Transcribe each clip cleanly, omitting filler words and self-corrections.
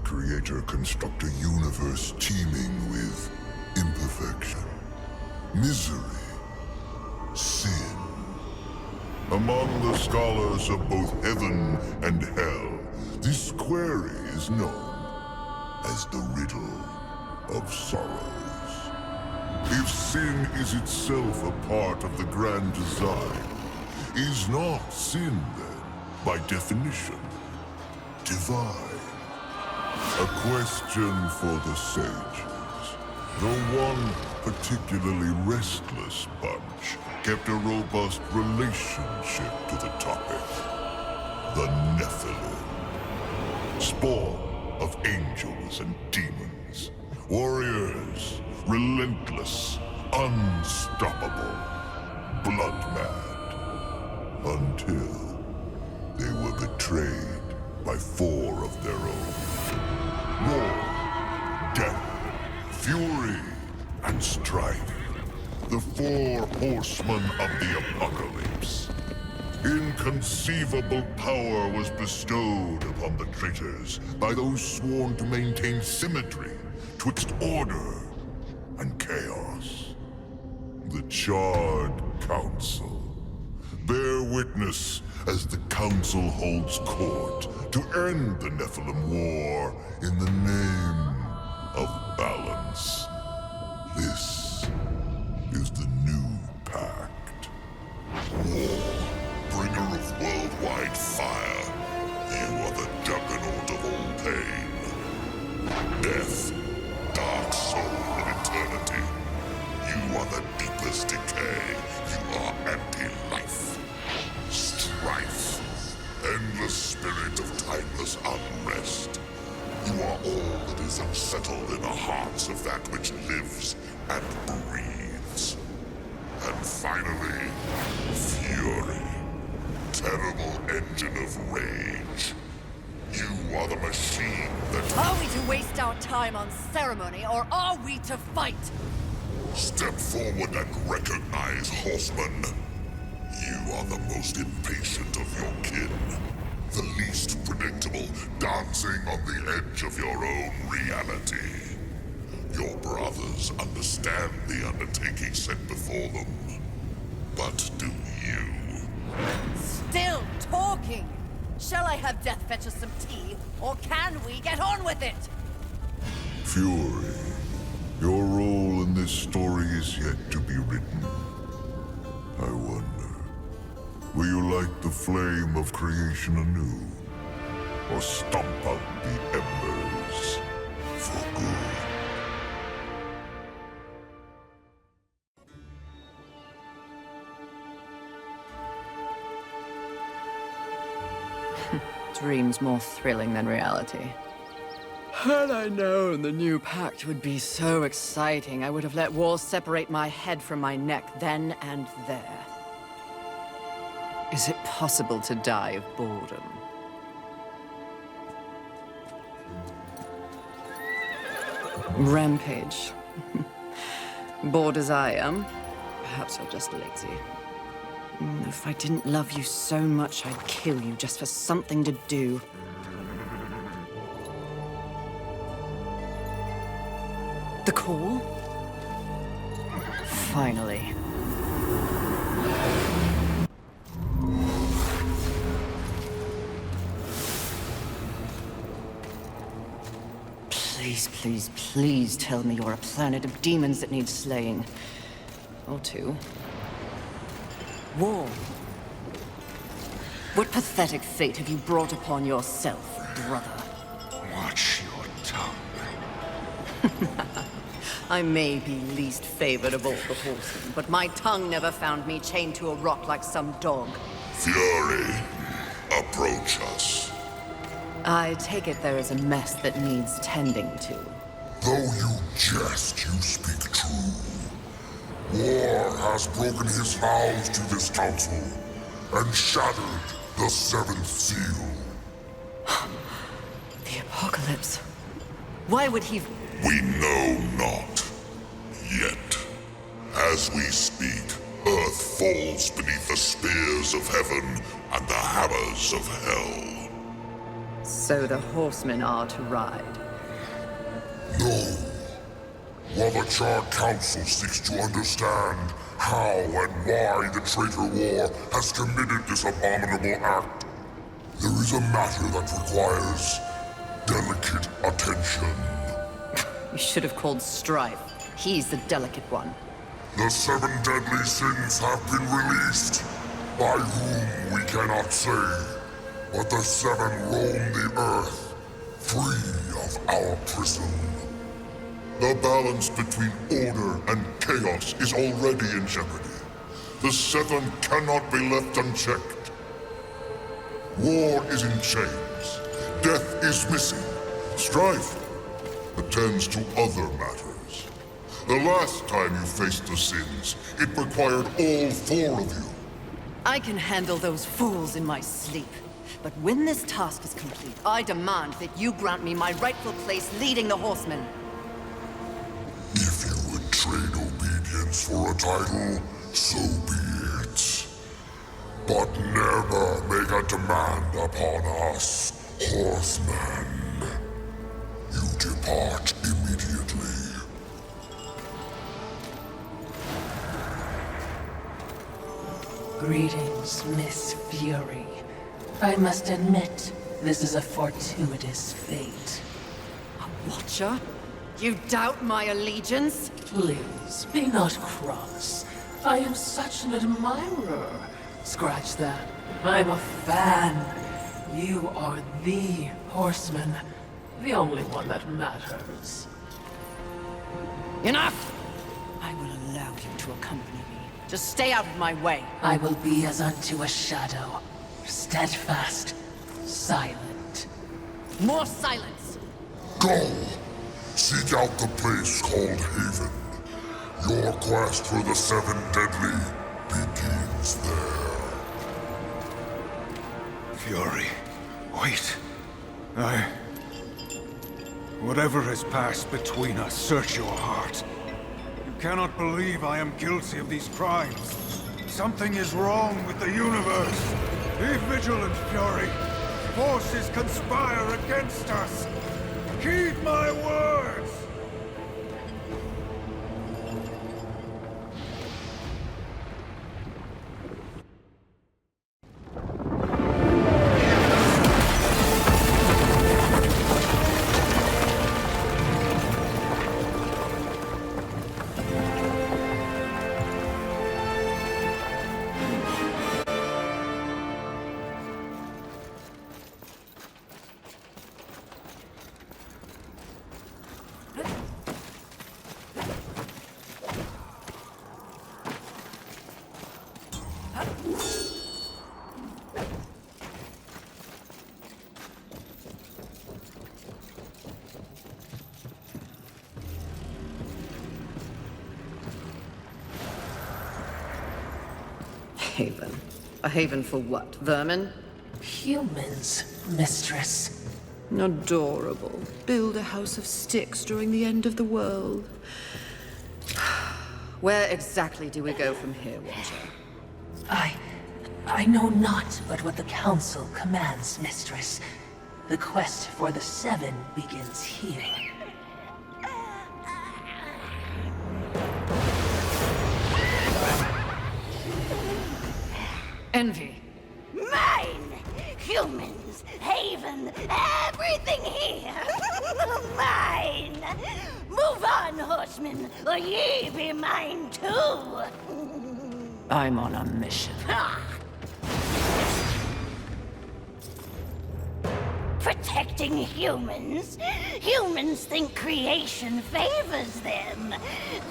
Creator construct a universe teeming with imperfection, misery, sin. Among the scholars of both heaven and hell, this query is known as the riddle of sorrows. If sin is itself a part of the grand design, is not sin then, by definition, divine? A question for the sages. The one particularly restless bunch kept a robust relationship to the topic. The Nephilim. Spawn of angels and demons. Warriors, relentless, unstoppable, blood-mad. Until they were betrayed by 4 of their own. War, death, fury, and strife. The 4 horsemen of the Apocalypse. Inconceivable power was bestowed upon the traitors by those sworn to maintain symmetry twixt order and chaos. The Charred Council. Bear witness as the Council holds court to end the Nephilim War in the name of balance. This is the new pact. War, bringer of worldwide fire. You are the juggernaut of all pain. Death, dark soul of eternity. You are the deepest decay. You are anti-life. Strife, endless spirit of timeless unrest. You are all that is unsettled in the hearts of that which lives and breathes. And finally, fury. Terrible engine of rage. You are the machine that... Are we to waste our time on ceremony, or are we to fight? Step forward and recognize, horseman. You are the most impatient of your kin. The least predictable, dancing on the edge of your own reality. Your brothers understand the undertaking set before them. But do you? Still talking! Shall I have Death fetch us some tea, or can we get on with it? Fury, your role in this story is yet to be written. I wonder, will you light the flame of creation anew? Or stomp out the embers for good? Dreams more thrilling than reality. Had I known the new pact would be so exciting, I would have let war separate my head from my neck then and there. Is it possible to die of boredom? Rampage. Bored as I am, perhaps you're just lazy. If I didn't love you so much, I'd kill you just for something to do. The call? Finally. Please, please, please tell me you're a planet of demons that needs slaying. Or 2. War. What pathetic fate have you brought upon yourself, brother? Watch your tongue. I may be least favored of all the horsemen, but my tongue never found me chained to a rock like some dog. Fury, approach us. I take it there is a mess that needs tending to. Though you jest, you speak true. War has broken his vows to this council and shattered the 7th seal. The Apocalypse. Why would he... We know not. Yet. As we speak, Earth falls beneath the spears of heaven and the hammers of hell. So the horsemen are to ride. No. While the Charred Council seeks to understand how and why the traitor war has committed this abominable act, there is a matter that requires delicate attention. You should have called Strife. He's the delicate one. The 7 deadly sins have been released, by whom we cannot say, but the 7 roam the earth, free of our prison. The balance between order and chaos is already in jeopardy. The 7 cannot be left unchecked. War is in chains. Death is missing. Strife attends to other matters. The last time you faced the sins, it required all 4 of you. I can handle those fools in my sleep. But when this task is complete, I demand that you grant me my rightful place leading the horsemen. If you would trade obedience for a title, so be it. But never make a demand upon us, horsemen. You depart immediately. Greetings, Miss Fury. I must admit, this is a fortuitous fate. A watcher? You doubt my allegiance? Please, be not cross. I am such an admirer. Scratch that. I'm a fan. You are the horseman. The only one that matters. Enough! I will allow you to accompany me. Just stay out of my way. I will be as unto a shadow. Steadfast. Silent. More silence! Go! Seek out the place called Haven. Your quest for the 7 deadly begins there. Fury, wait. Whatever has passed between us, search your heart. You cannot believe I am guilty of these crimes. Something is wrong with the universe. Be vigilant, Fury. Forces conspire against us. Heed my words! Haven. A haven for what? Vermin? Humans, mistress. Adorable. Build a house of sticks during the end of the world. Where exactly do we go from here, Watcher? I know not but what the Council commands, mistress. The quest for the 7 begins here. Envy. Mine! Humans, Haven, everything here! Mine! Move on, horsemen, or ye be mine too! I'm on a mission. Protecting humans? Humans think creation favors them.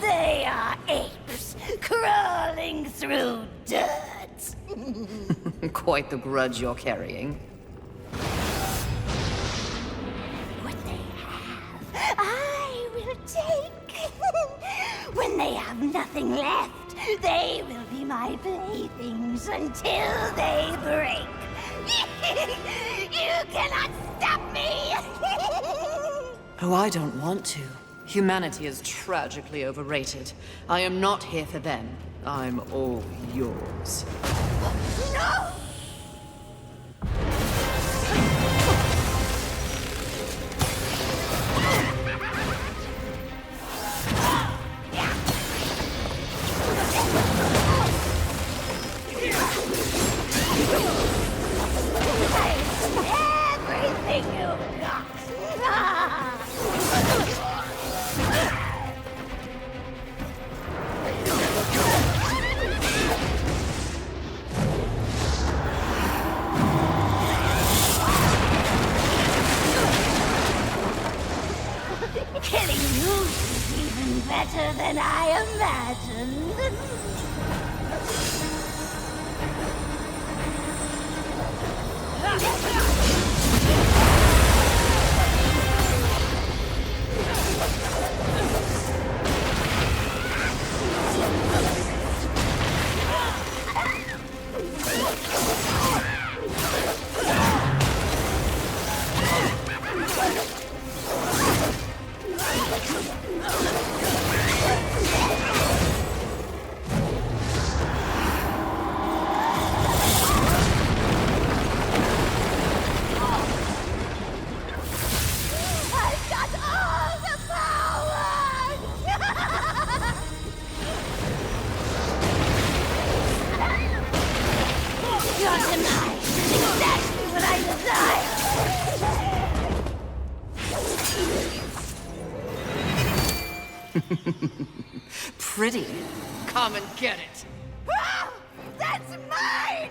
They are apes, crawling through dirt. Quite the grudge you're carrying. What they have, I will take. When they have nothing left, they will be my playthings until they break. You cannot stop me! Oh, I don't want to. Humanity is tragically overrated. I am not here for them. I'm all yours. No! better than I imagined. Pretty. Come and get it. Ah, that's mine!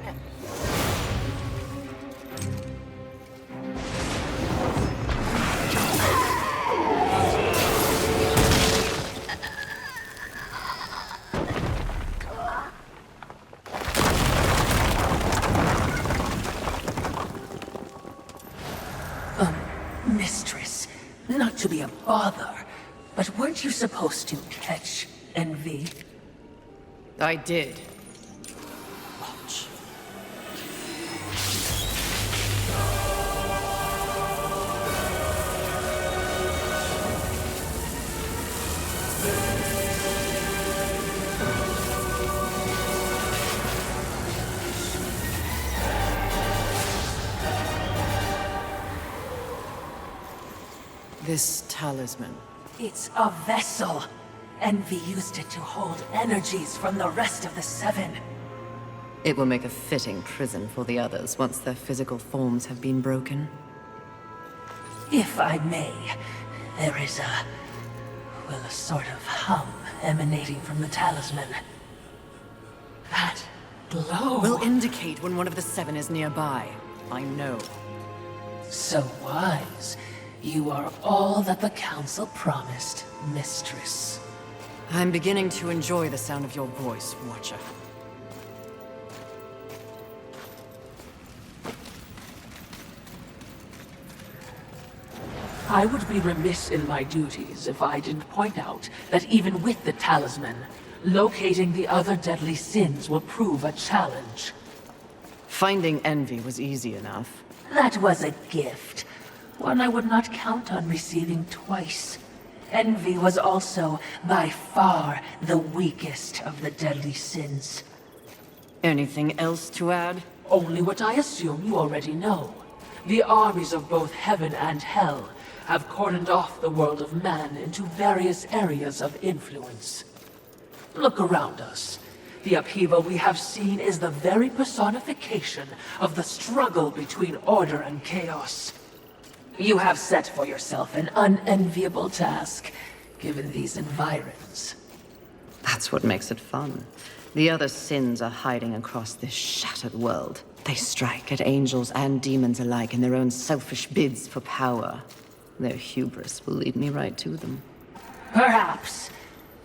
Mistress, not to be a bother, but weren't you supposed to catch envy? I did. Watch. This talisman. It's a vessel. Envy used it to hold energies from the rest of the seven. It will make a fitting prison for the others once their physical forms have been broken. If I may, there is a sort of hum emanating from the talisman. That glow. Will indicate when one of the seven is nearby. I know. So wise. You are all that the Council promised, Mistress. I'm beginning to enjoy the sound of your voice, Watcher. I would be remiss in my duties if I didn't point out that even with the talisman, locating the other deadly sins will prove a challenge. Finding envy was easy enough. That was a gift. One I would not count on receiving twice. Envy was also, by far, the weakest of the deadly sins. Anything else to add? Only what I assume you already know. The armies of both heaven and hell have cordoned off the world of man into various areas of influence. Look around us. The upheaval we have seen is the very personification of the struggle between order and chaos. You have set for yourself an unenviable task, given these environs. That's what makes it fun. The other sins are hiding across this shattered world. They strike at angels and demons alike in their own selfish bids for power. Their hubris will lead me right to them. Perhaps,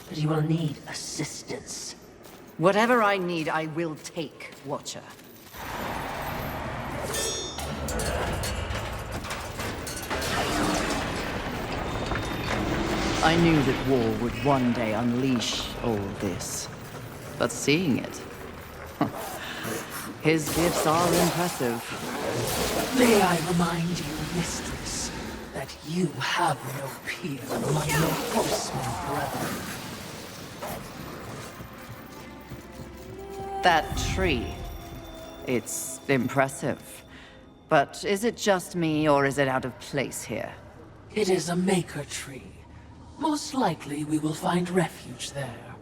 but you will need assistance. Whatever I need, I will take, Watcher. I knew that war would one day unleash all this. But seeing it... his gifts are impressive. May I remind you, Mistress, that you have no peer among your horsemen brethren. That tree. It's impressive. But is it just me, or is it out of place here? It is a maker tree. Most likely we will find refuge there.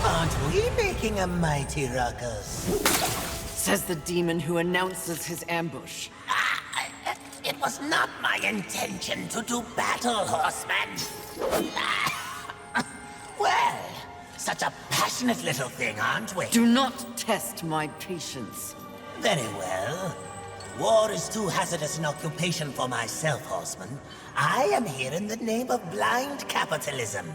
Aren't we making a mighty ruckus? Says the demon who announces his ambush. It was not my intention to do battle, horseman. Well, such a passionate little thing, aren't we? Do not test my patience. Very well. War is too hazardous an occupation for myself, horseman. I am here in the name of blind capitalism.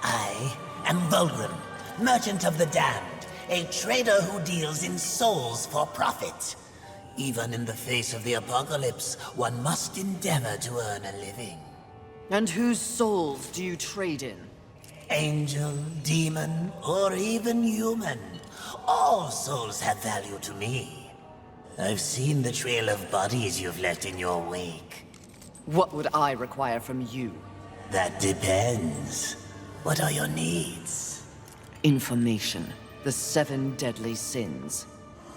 I am Volgrim, merchant of the damned, a trader who deals in souls for profit. Even in the face of the apocalypse, one must endeavor to earn a living. And whose souls do you trade in? Angel, demon, or even human. All souls have value to me. I've seen the trail of bodies you've left in your wake. What would I require from you? That depends. What are your needs? Information. The 7 deadly sins.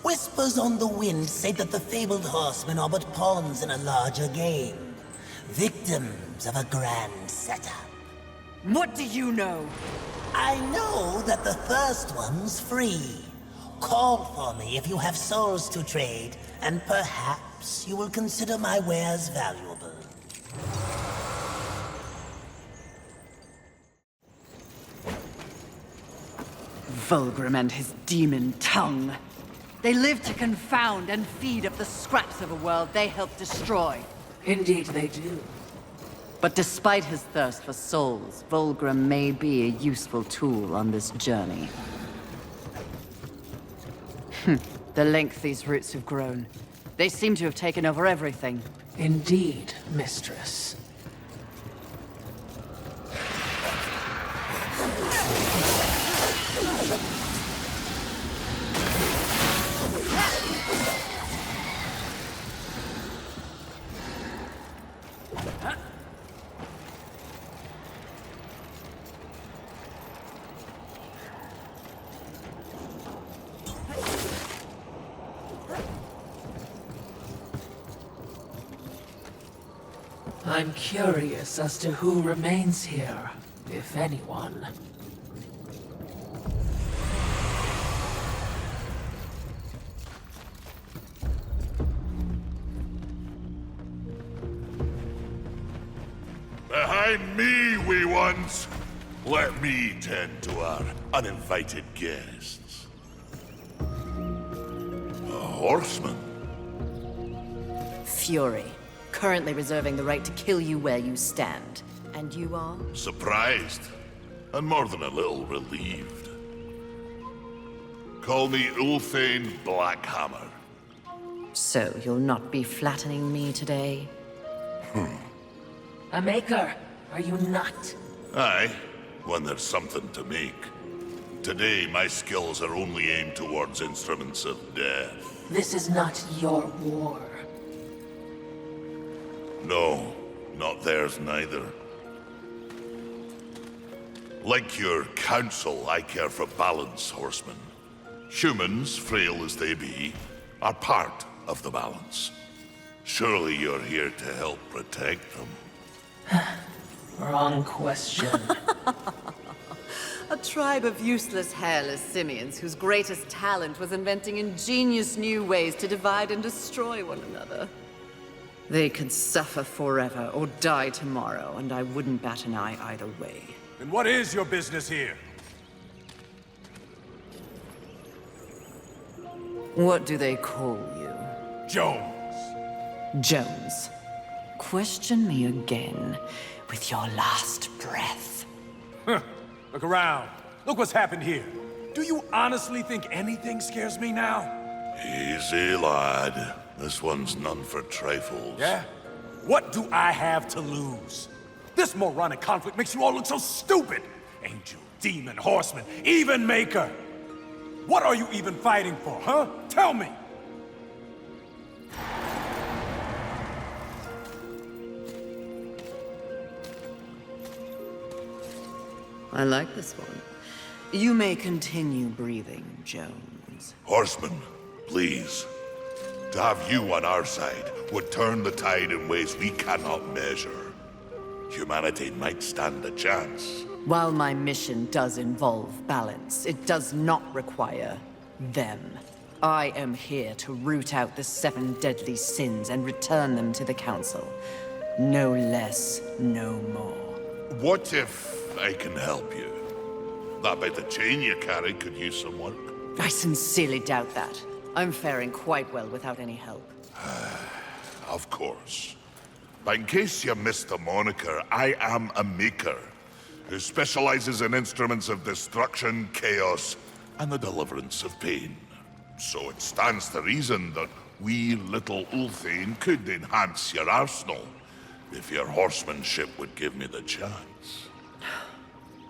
Whispers on the wind say that the fabled horsemen are but pawns in a larger game. Victims of a grand setup. What do you know? I know that the first one's free. Call for me if you have souls to trade, and perhaps you will consider my wares valuable. Volgrim and his demon tongue. They live to confound and feed up the scraps of a world they help destroy. Indeed they do. But despite his thirst for souls, Volgrim may be a useful tool on this journey. The length these roots have grown. They seem to have taken over everything. Indeed, mistress. I'm curious as to who remains here, if anyone. Behind me, wee ones! Let me tend to our uninvited guests. A horseman? Fury. Currently reserving the right to kill you where you stand. And you are? Surprised, and more than a little relieved. Call me Ulthane Blackhammer. So you'll not be flattening me today? A maker, are you not? Aye, when there's something to make. Today, my skills are only aimed towards instruments of death. This is not your war. No, not theirs neither. Like your council, I care for balance, horsemen. Humans, frail as they be, are part of the balance. Surely you're here to help protect them. Wrong question. A tribe of useless, hairless simians whose greatest talent was inventing ingenious new ways to divide and destroy one another. They could suffer forever or die tomorrow, and I wouldn't bat an eye either way. And what is your business here? What do they call you? Jones. Jones. Question me again with your last breath. Look around. Look what's happened here. Do you honestly think anything scares me now? Easy, lad. This one's none for trifles. Yeah? What do I have to lose? This moronic conflict makes you all look so stupid. Angel, demon, horseman, even maker. What are you even fighting for, huh? Tell me! I like this one. You may continue breathing, Jones. Horsemen, please. To have you on our side would turn the tide in ways we cannot measure. Humanity might stand a chance. While my mission does involve balance, it does not require them. I am here to root out the 7 deadly sins and return them to the Council. No less, no more. What if I can help you? That bit of chain you carry could use some work. I sincerely doubt that. I'm faring quite well without any help. Of course. But in case you missed the moniker, I am a maker who specializes in instruments of destruction, chaos, and the deliverance of pain. So it stands to reason that we little Ulthane could enhance your arsenal if your horsemanship would give me the chance.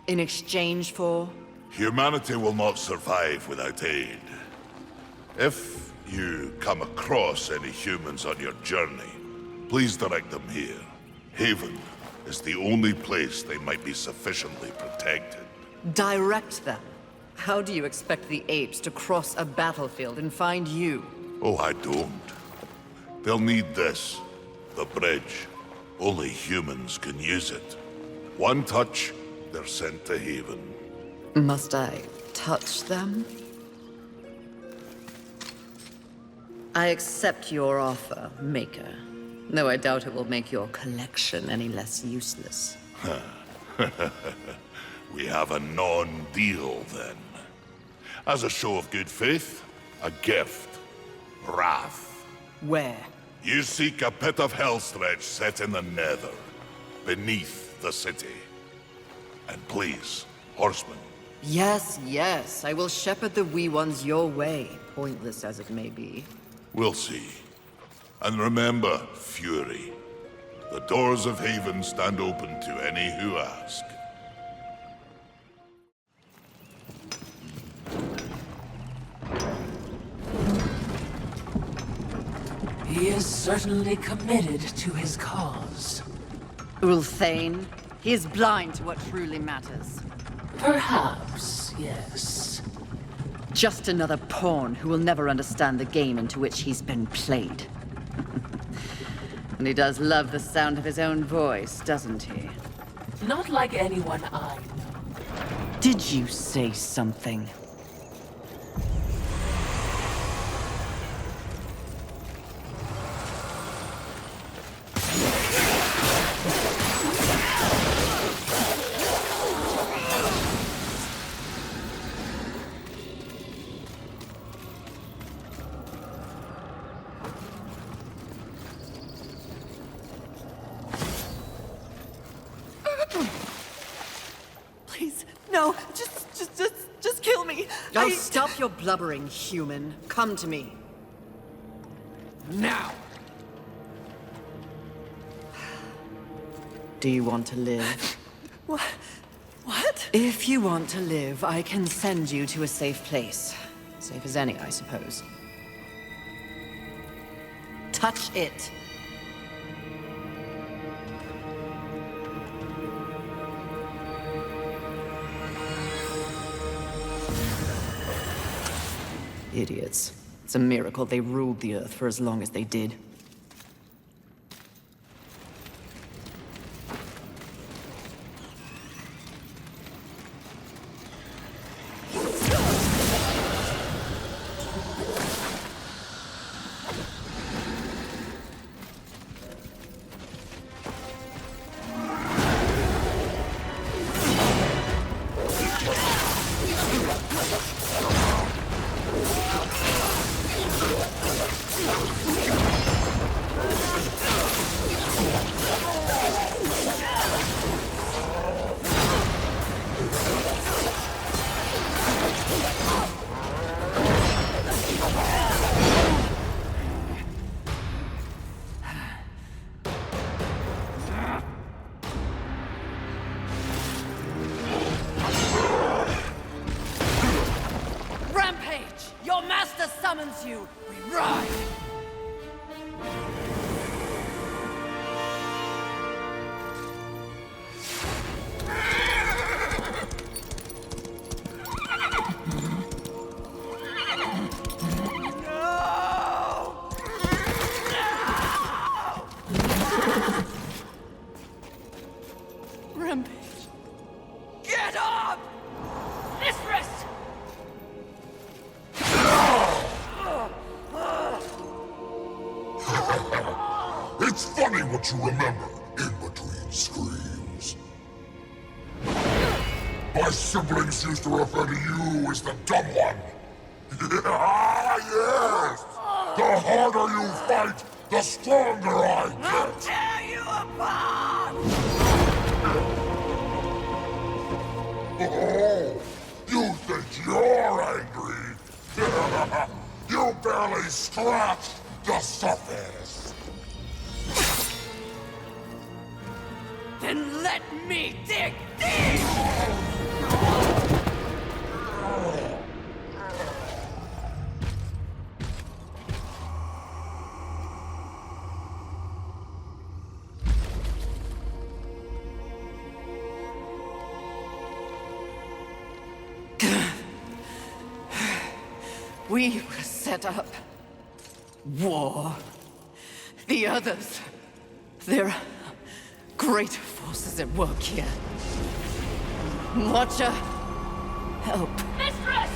In exchange for? Humanity will not survive without aid. If you come across any humans on your journey, please direct them here. Haven is the only place they might be sufficiently protected. Direct them? How do you expect the apes to cross a battlefield and find you? Oh, I don't. They'll need this. The bridge. Only humans can use it. One touch, they're sent to Haven. Must I touch them? I accept your offer, Maker. Though I doubt it will make your collection any less useless. We have a non-deal, then. As a show of good faith, a gift. Wrath. Where? You seek a pit of hellstretch set in the nether, beneath the city. And please, horsemen. Yes, yes, I will shepherd the wee ones your way, pointless as it may be. We'll see. And remember, Fury. The doors of Haven stand open to any who ask. He is certainly committed to his cause. Ulthane, he is blind to what truly matters. Perhaps, yes. Just another pawn who will never understand the game into which he's been played. And he does love the sound of his own voice, doesn't he? Not like anyone I know. Did you say something? Please, no, just kill me. Oh, stop your blubbering, human. Come to me. Now! Do you want to live? What? If you want to live, I can send you to a safe place. Safe as any, I suppose. Touch it. Idiots. It's a miracle they ruled the Earth for as long as they did. Summons you, we ride! Rampage. Get up! Mistress! what you remember in between screams. My siblings used to refer to you as the dumb one. Yes! The harder you fight, the stronger I get! I'll tear you apart! Oh, you think you're angry? You barely scratched the surface! Then let me dig deep! We were set up. War. The others. There are great forces at work here. Watcher, help. Mistress!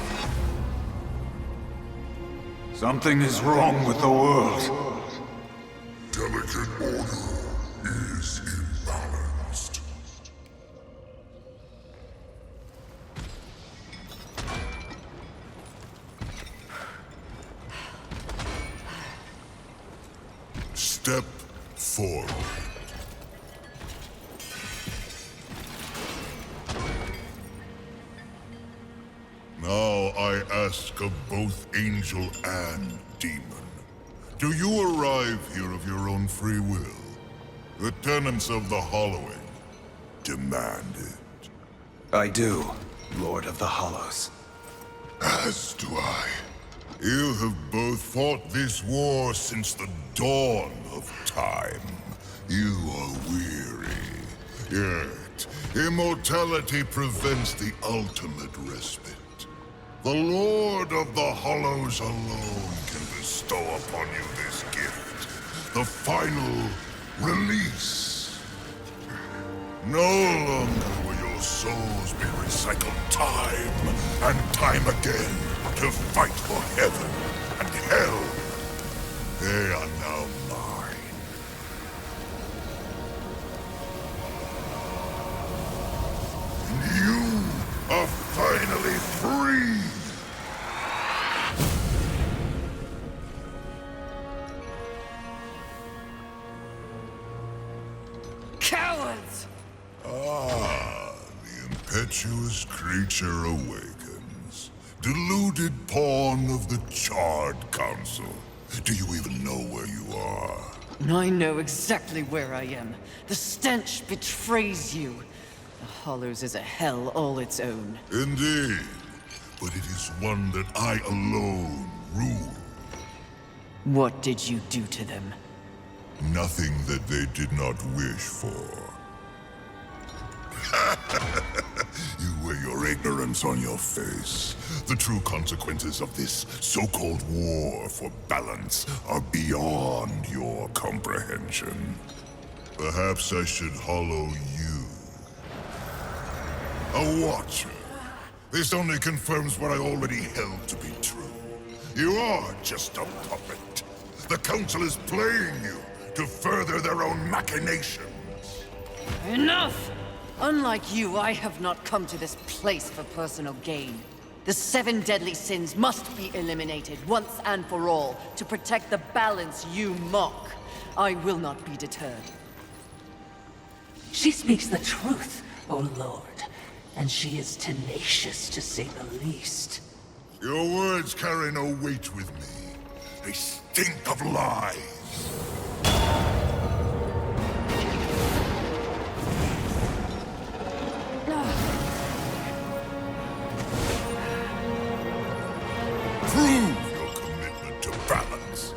Something is wrong with the world. Delicate order is imbalanced. Step forward. Now I ask of both angel and demon. Do you arrive here of your own free will? The tenets of the Hollowing demand it. I do, Lord of the Hollows. As do I. You have both fought this war since the dawn of time. You are weary. Yet, immortality prevents the ultimate respite. The Lord of the Hollows alone can bestow upon you this gift. The final release. No longer will your souls be recycled time and time again to fight for heaven and hell. They are now mine. And you are finally free! Cowards! Ah, the impetuous creature awakens. Deluded pawn of the Charred Council. Do you even know where you are? I know exactly where I am. The stench betrays you. The Hollows is a hell all its own. Indeed. But it is one that I alone rule. What did you do to them? Nothing that they did not wish for. You wear your ignorance on your face. The true consequences of this so-called war for balance are beyond your comprehension. Perhaps I should hollow you. A watcher. This only confirms what I already held to be true. You are just a puppet. The Council is playing you to further their own machinations. Enough! Unlike you, I have not come to this place for personal gain. The 7 deadly sins must be eliminated once and for all to protect the balance you mock. I will not be deterred. She speaks the truth, O Lord. And she is tenacious, to say the least. Your words carry no weight with me. They stink of lies. Prove your commitment to balance.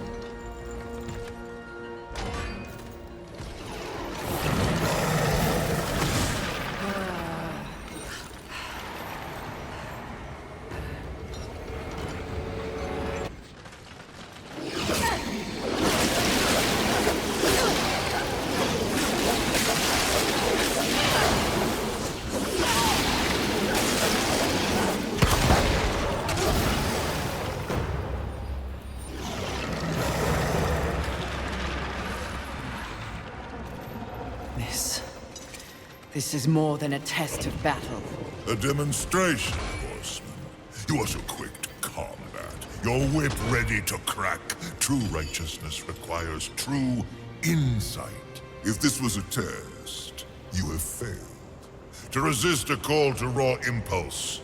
This is more than a test of battle. A demonstration, horseman. You are so quick to combat. Your whip ready to crack. True righteousness requires true insight. If this was a test, you have failed. To resist a call to raw impulse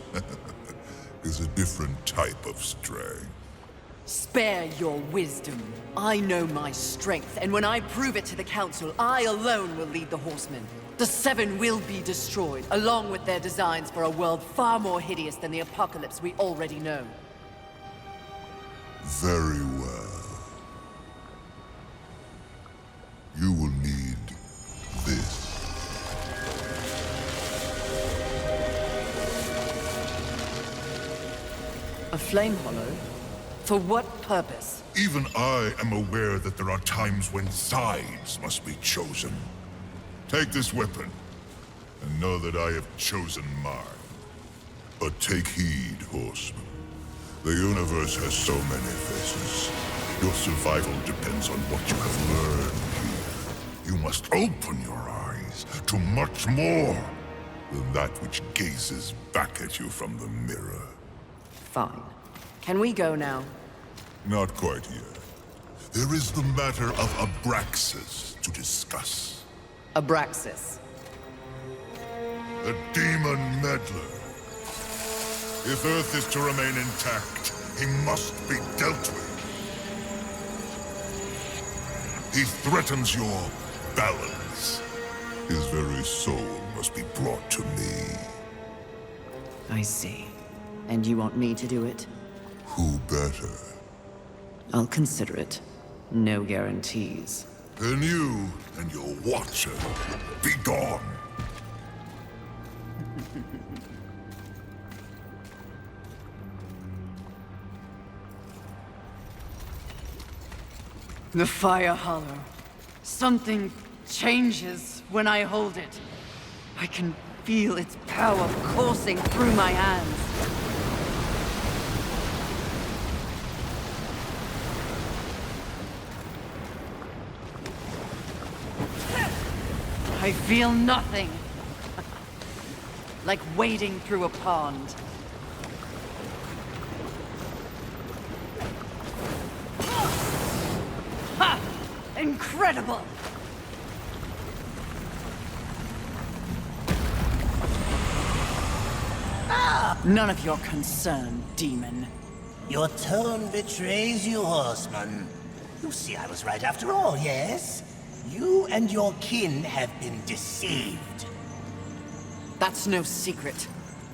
is a different type of strength. Spare your wisdom. I know my strength, and when I prove it to the Council, I alone will lead the Horsemen. The Seven will be destroyed, along with their designs for a world far more hideous than the Apocalypse we already know. Very well. You will need this. A flame hollow? For what purpose? Even I am aware that there are times when sides must be chosen. Take this weapon, and know that I have chosen mine. But take heed, horseman. The universe has so many faces. Your survival depends on what you have learned here. You must open your eyes to much more than that which gazes back at you from the mirror. Fine. Can we go now? Not quite yet. There is the matter of Abraxas to discuss. Abraxas. The demon meddler. If Earth is to remain intact, he must be dealt with. He threatens your balance. His very soul must be brought to me. I see. And you want me to do it? Who better? I'll consider it. No guarantees. Then you and your watcher be gone. The Fire Hollow. Something changes when I hold it. I can feel its power coursing through my hands. I feel nothing. Like wading through a pond. Ha! Incredible! None of your concern, demon. Your tone betrays you, horseman. You see, I was right after all, yes? You and your kin have been deceived. That's no secret.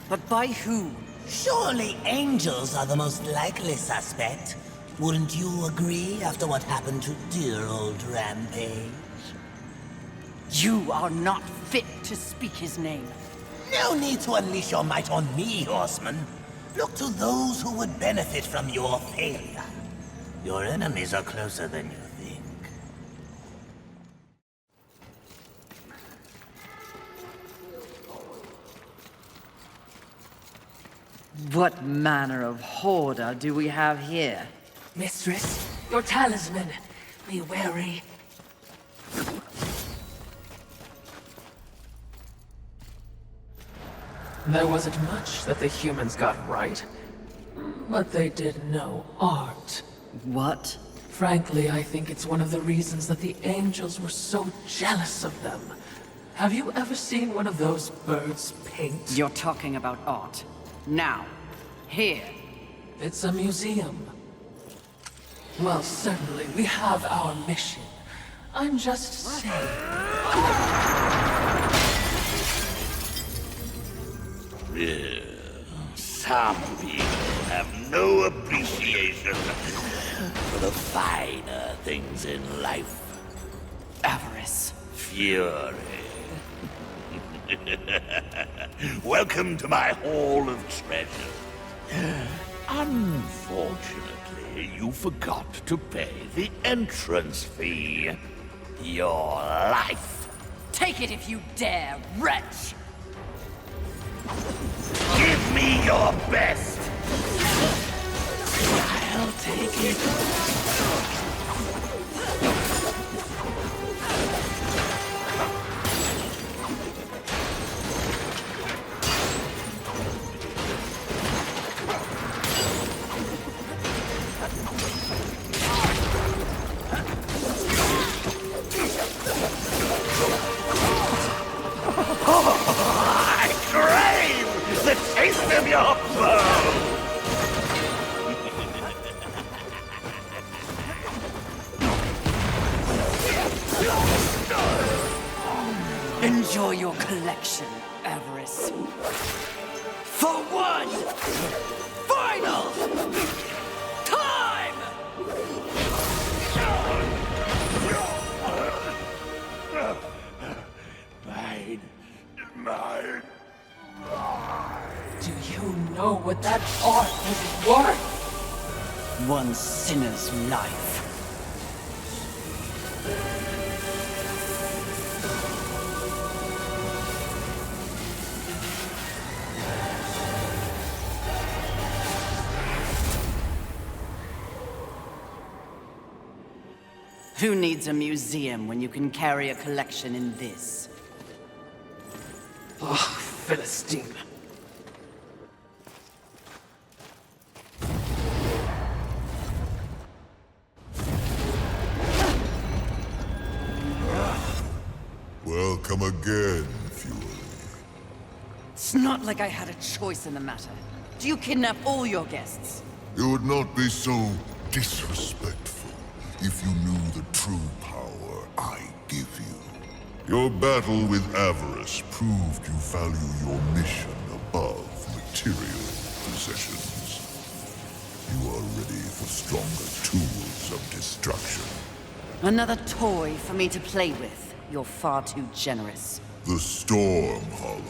But by who? Surely angels are the most likely suspect. Wouldn't you agree after what happened to dear old Rampage? You are not fit to speak his name. No need to unleash your might on me, horseman. Look to those who would benefit from your failure. Your enemies are closer than you think. What manner of hoarder do we have here? Mistress, your talisman. Be wary. There wasn't much that the humans got right, but they did know art. What? Frankly, I think it's one of the reasons that the angels were so jealous of them. Have you ever seen one of those birds paint? You're talking about art. Now. Here. It's a museum. Well, certainly, we have our mission. I'm just saying. Some people have no appreciation for the finer things in life. Avarice. Fury. Welcome to my Hall of Treasure. Unfortunately, you forgot to pay the entrance fee. Your life. Take it if you dare, wretch! Give me your best. I'll take it. Enjoy your collection, Avarice. For one final time! Mine. Do you know what that art is worth? One sinner's life. Who needs a museum when you can carry a collection in this? Oh, Philistine. Welcome again, Fury. It's not like I had a choice in the matter. Do you kidnap all your guests? You would not be so disrespectful if you knew the true power I give you. Your battle with Avarice proved you value your mission above material possessions. You are ready for stronger tools of destruction. Another toy for me to play with. You're far too generous. The Storm Hollow.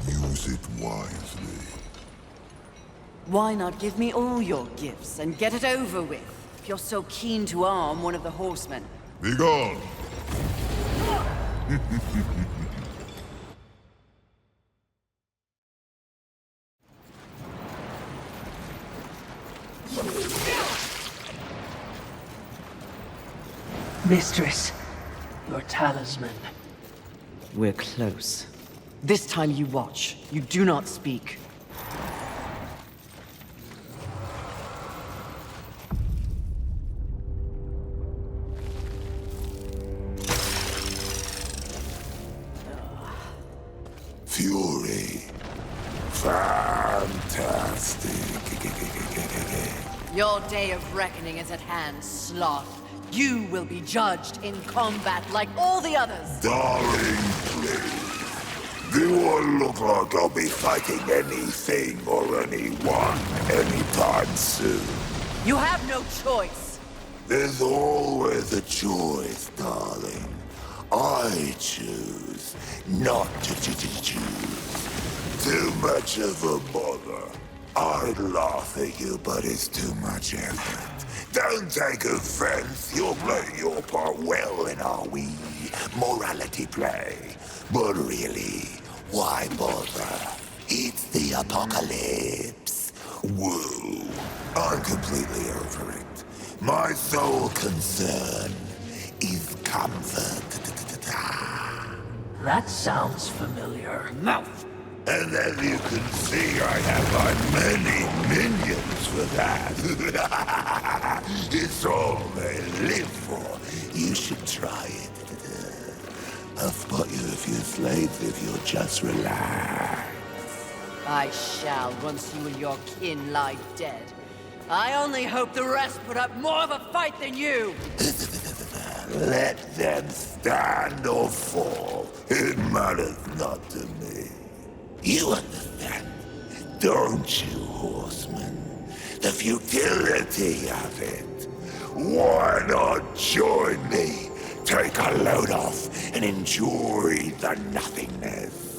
Use it wisely. Why not give me all your gifts and get it over with, if you're so keen to arm one of the horsemen? Be gone! Mistress, your talisman. We're close. This time you watch. You do not speak. Fury. Fantastic. Your day of reckoning is at hand, Sloth. You will be judged in combat like all the others. Darling, please. Do I look like I'll be fighting anything or anyone anytime soon? You have no choice. There's always a choice, darling. I choose not to choose. Too much of a bother. I'd laugh at you, but it's too much effort. Don't take offense. You're playing your part well in our wee morality play. But really, why bother? It's the Apocalypse. Whoa. I'm completely over it. My sole concern is comfort. That sounds familiar. Mouth! And as you can see, I have my many minions for that. It's all they live for. You should try it. I'll spot you a few slaves if you'll just relax. I shall, once you and your kin lie dead. I only hope the rest put up more of a fight than you! Let them stand or fall. It matters not to me. You understand, don't you, horseman? The futility of it. Why not join me? Take a load off and enjoy the nothingness.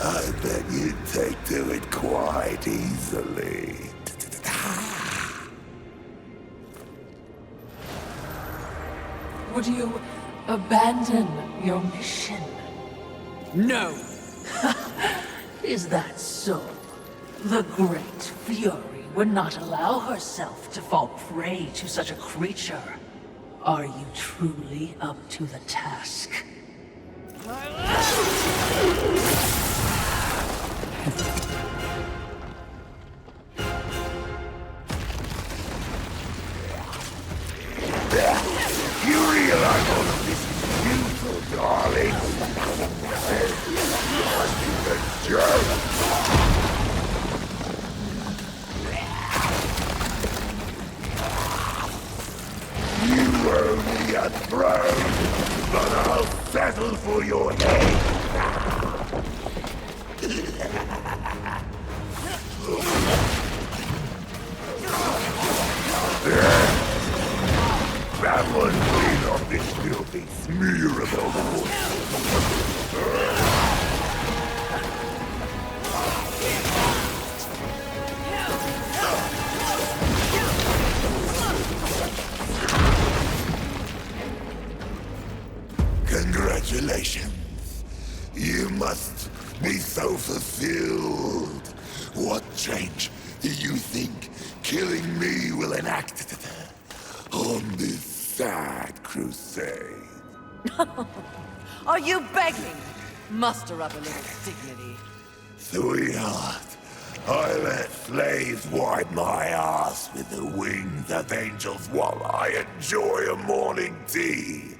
I bet you'd take to it quite easily. Would you abandon your mission? No! Is that so? The great Fury would not allow herself to fall prey to such a creature. Are you truly up to the task? You realize all of this is futile, darling? Not even a joke. for your head. Grab one clean off this filthy smear of a Congratulations. You must be so fulfilled. What change do you think killing me will enact on this sad crusade? Are you begging? Muster up a little dignity. Sweetheart, I let slaves wipe my ass with the wings of angels while I enjoy a morning tea.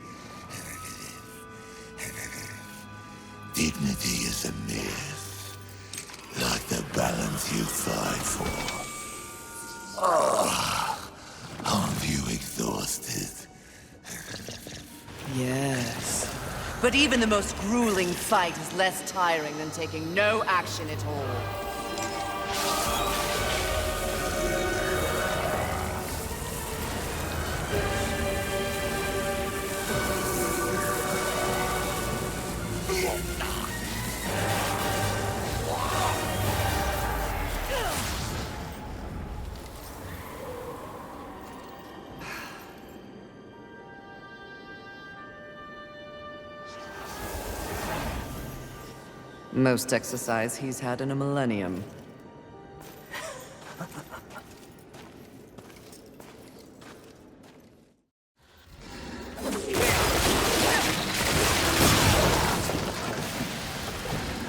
Dignity is a myth, like the balance you fight for. Aren't you exhausted? Yes. But even the most grueling fight is less tiring than taking no action at all. Most exercise he's had in a millennium.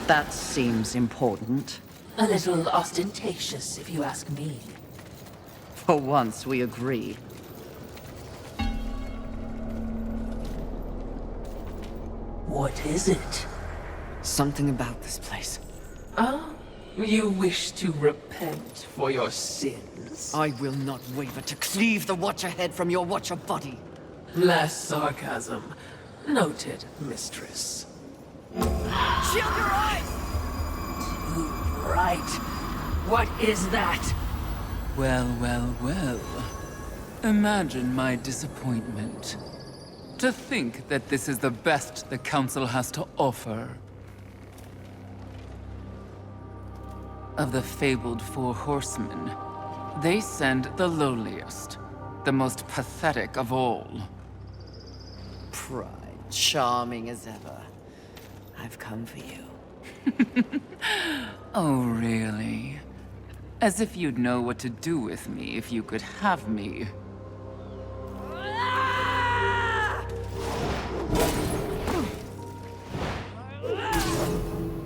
That seems important. A little ostentatious, if you ask me. For once, we agree. What is it? Something about this place. Oh, you wish to repent for your sins? I will not waver to cleave the Watcher head from your Watcher body. Less sarcasm. Noted, mistress. Shield your eyes! Too bright. What is that? Well, well, well. Imagine my disappointment. To think that this is the best the Council has to offer. Of the fabled Four Horsemen, they send the lowliest, the most pathetic of all. Pride, charming as ever. I've come for you. Oh, really? As if you'd know what to do with me if you could have me.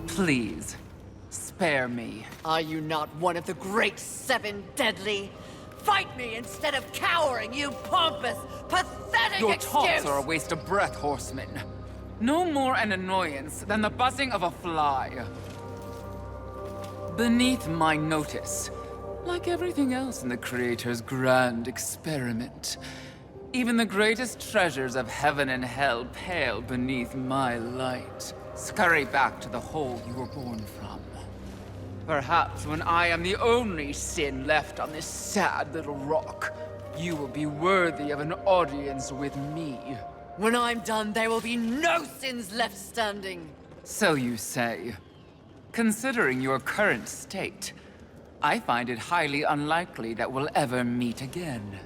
Please, spare me. Are you not one of the great seven deadly? Fight me instead of cowering, you pompous, pathetic Your excuse! taunts are a waste of breath, horseman. No more an annoyance than the buzzing of a fly. Beneath my notice, like everything else in the Creator's grand experiment, even the greatest treasures of heaven and hell pale beneath my light. Scurry back to the hole you were born from. Perhaps when I am the only sin left on this sad little rock, you will be worthy of an audience with me. When I'm done, there will be no sins left standing. So you say. Considering your current state, I find it highly unlikely that we'll ever meet again.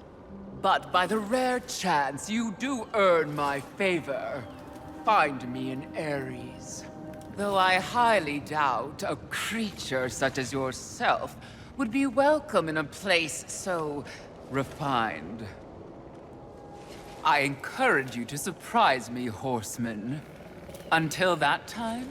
But by the rare chance you do earn my favor, find me in Ares. Though I highly doubt a creature such as yourself would be welcome in a place so refined. I encourage you to surprise me, horseman. Until that time,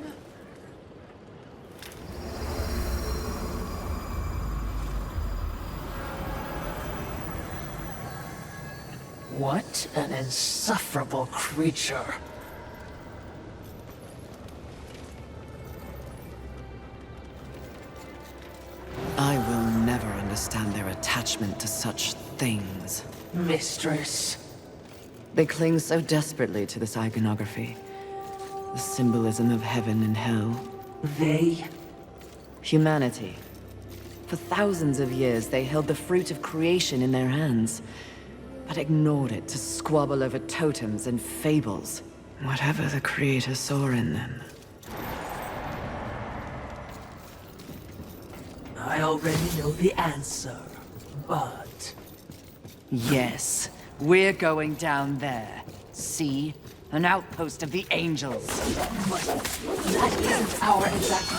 What an insufferable creature. I will never understand their attachment to such things. Mistress. They cling so desperately to this iconography. The symbolism of heaven and hell. They? Humanity. For thousands of years, they held the fruit of creation in their hands, but ignored it to squabble over totems and fables. Whatever the Creator saw in them. I already know the answer, but... Yes, we're going down there. See? An outpost of the angels. But that isn't our exact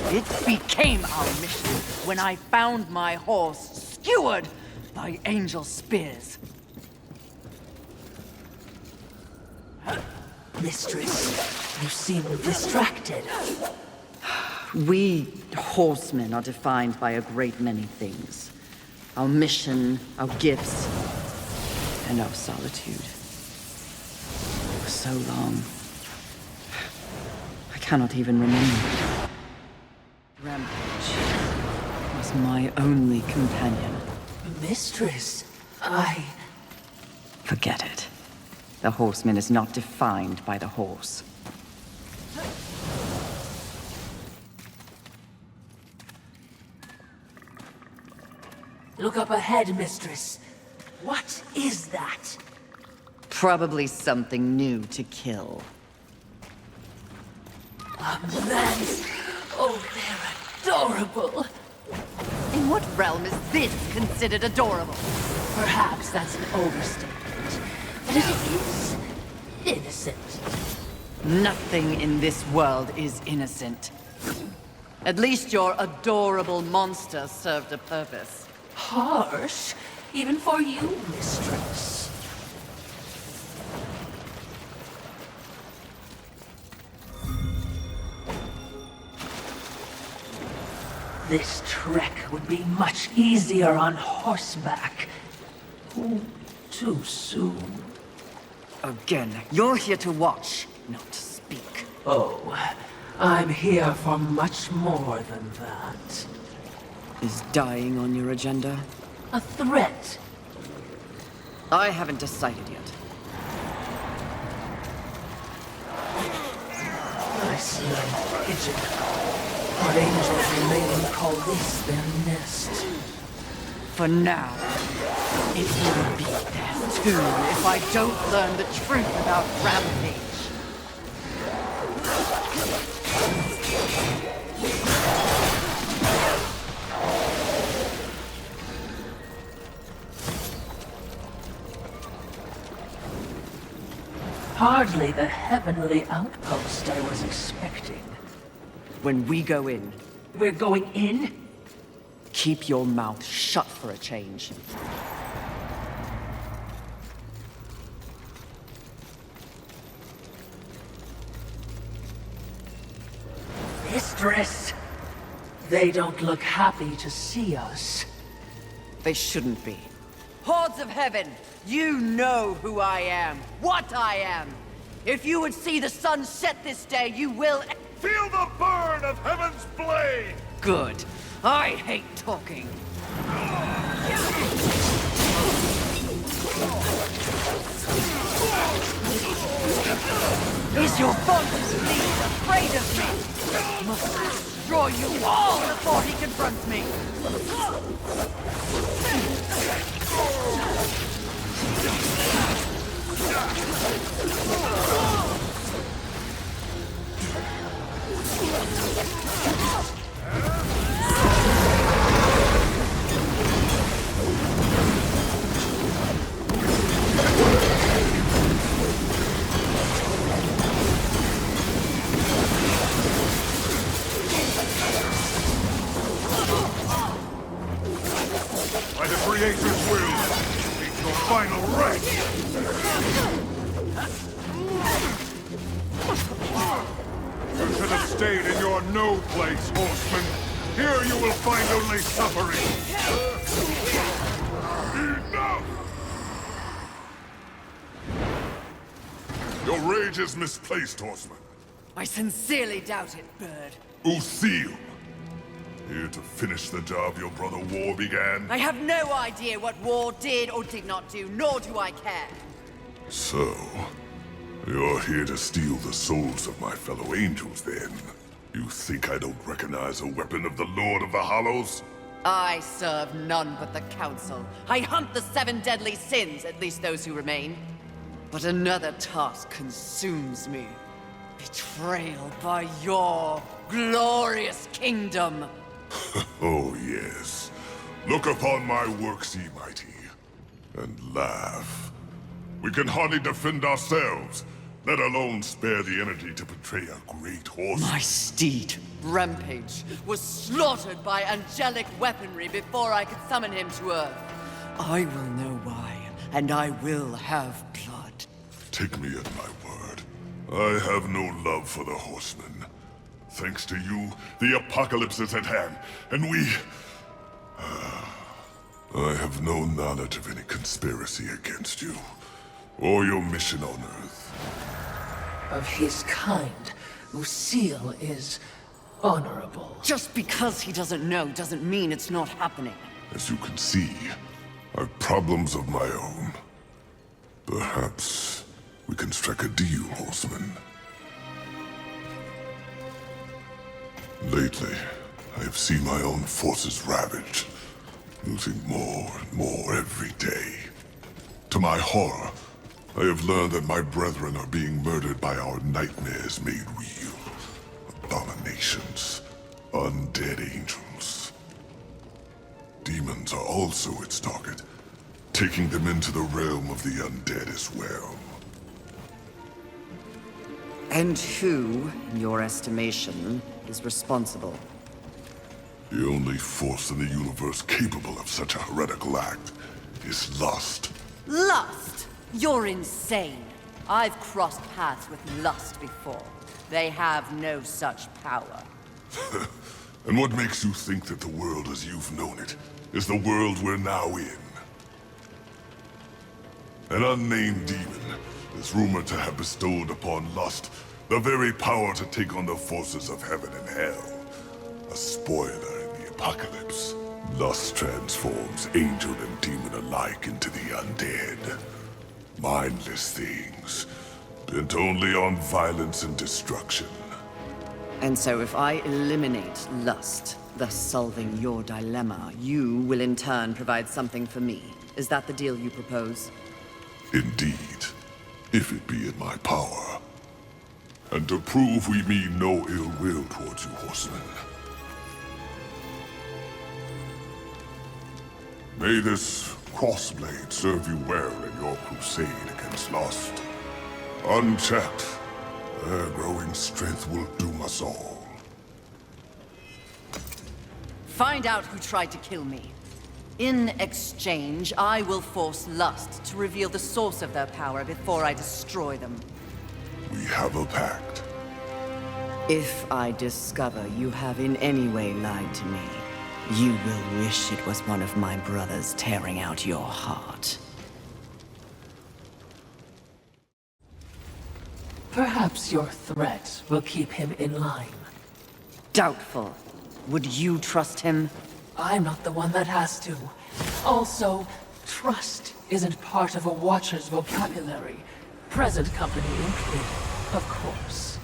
mission. It became our mission when I found my horse skewered by angel spears. Mistress, you seem distracted. We horsemen are defined by a great many things. Our mission, our gifts, and our solitude. For so long, I cannot even remember. Rampage was my only companion. Mistress, Forget it. The horseman is not defined by the horse. Look up ahead, Mistress. What is that? Probably something new to kill. Lands. Oh, they're adorable. In what realm is this considered adorable? Perhaps that's an overstatement, but it is innocent. Nothing in this world is innocent. At least your adorable monster served a purpose. Harsh, even for you, Mistress. This trek would be much easier on horseback. Oh, too soon. Again, you're here to watch, not to speak. Oh, I'm here for much more than that. Is dying on your agenda? A threat. I haven't decided yet. I see a pigeon. But angels remain call this their nest. For now, it will be there too if I don't learn the truth about Rampage. Hardly the heavenly outpost I was expecting. When we go in, We're going in? keep your mouth shut for a change. Mistress! They don't look happy to see us. They shouldn't be. Hordes of heaven, you know who I am, what I am. If you would see the sun set this day, you will... Feel the burn of heaven's blade! Good. I hate talking. Is your father's lead afraid of me? Must destroy you all before he confronts me. By the Creator's will, meet your final wreck! You should have stayed in your no place, horseman. Here you will find only suffering. Enough! Your rage is misplaced, horseman. I sincerely doubt it, Bird. Usil. Here to finish the job your brother War began. I have no idea what war did or did not do, nor do I care. So, You're here to steal the souls of my fellow angels, then? You think I don't recognize a weapon of the Lord of the Hollows? I serve none but the Council. I hunt the 7 deadly sins, at least those who remain. But another task consumes me. Betrayal by your glorious kingdom. Oh, yes. Look upon my works, ye mighty, and laugh. We can hardly defend ourselves, let alone spare the energy to betray a great horse. My steed, Rampage, was slaughtered by angelic weaponry before I could summon him to Earth. I will know why, and I will have blood. Take me at my word. I have no love for the horsemen. Thanks to you, the Apocalypse is at hand, and we... I have no knowledge of any conspiracy against you, or your mission on Earth. Of his kind, Lucille is honorable. Just because he doesn't know doesn't mean it's not happening. As you can see, I've problems of my own. Perhaps we can strike a deal, horseman. Lately, I have seen my own forces ravaged, losing more and more every day. To my horror, I have learned that my brethren are being murdered by our nightmares made real. Abominations, undead angels. Demons are also its target, taking them into the realm of the undead as well. And who, in your estimation, is responsible? The only force in the universe capable of such a heretical act is lust. Lust? You're insane. I've crossed paths with lust before. They have no such power. And what makes you think that the world as you've known it is the world we're now in? An unnamed demon is rumored to have bestowed upon lust the very power to take on the forces of heaven and hell. A spoiler in the Apocalypse. Lust transforms angel and demon alike into the undead. Mindless things, bent only on violence and destruction. And so if I eliminate lust, thus solving your dilemma, you will in turn provide something for me. Is that the deal you propose? Indeed, if it be in my power. And to prove we mean no ill will towards you, horsemen. May this crossblade serve you well in your crusade against lust. Unchecked, their growing strength will doom us all. Find out who tried to kill me. In exchange, I will force lust to reveal the source of their power before I destroy them. We have a pact. If I discover you have in any way lied to me, you will wish it was one of my brothers tearing out your heart. Perhaps your threat will keep him in line. Doubtful. Would you trust him? I'm not the one that has to. Also, trust isn't part of a Watcher's vocabulary. Present company included, of course.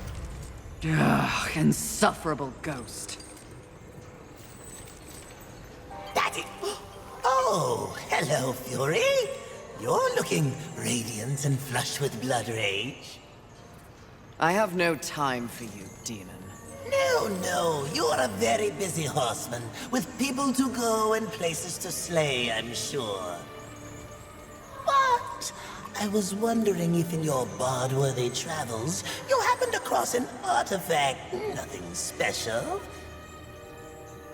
Ugh, insufferable ghost. That's it. Oh, hello, Fury. You're looking radiant and flush with blood rage. I have no time for you, demon. No, you're a very busy horseman, with people to go and places to slay, I'm sure. But I was wondering if in your bard-worthy travels, you happened across an artifact, nothing special.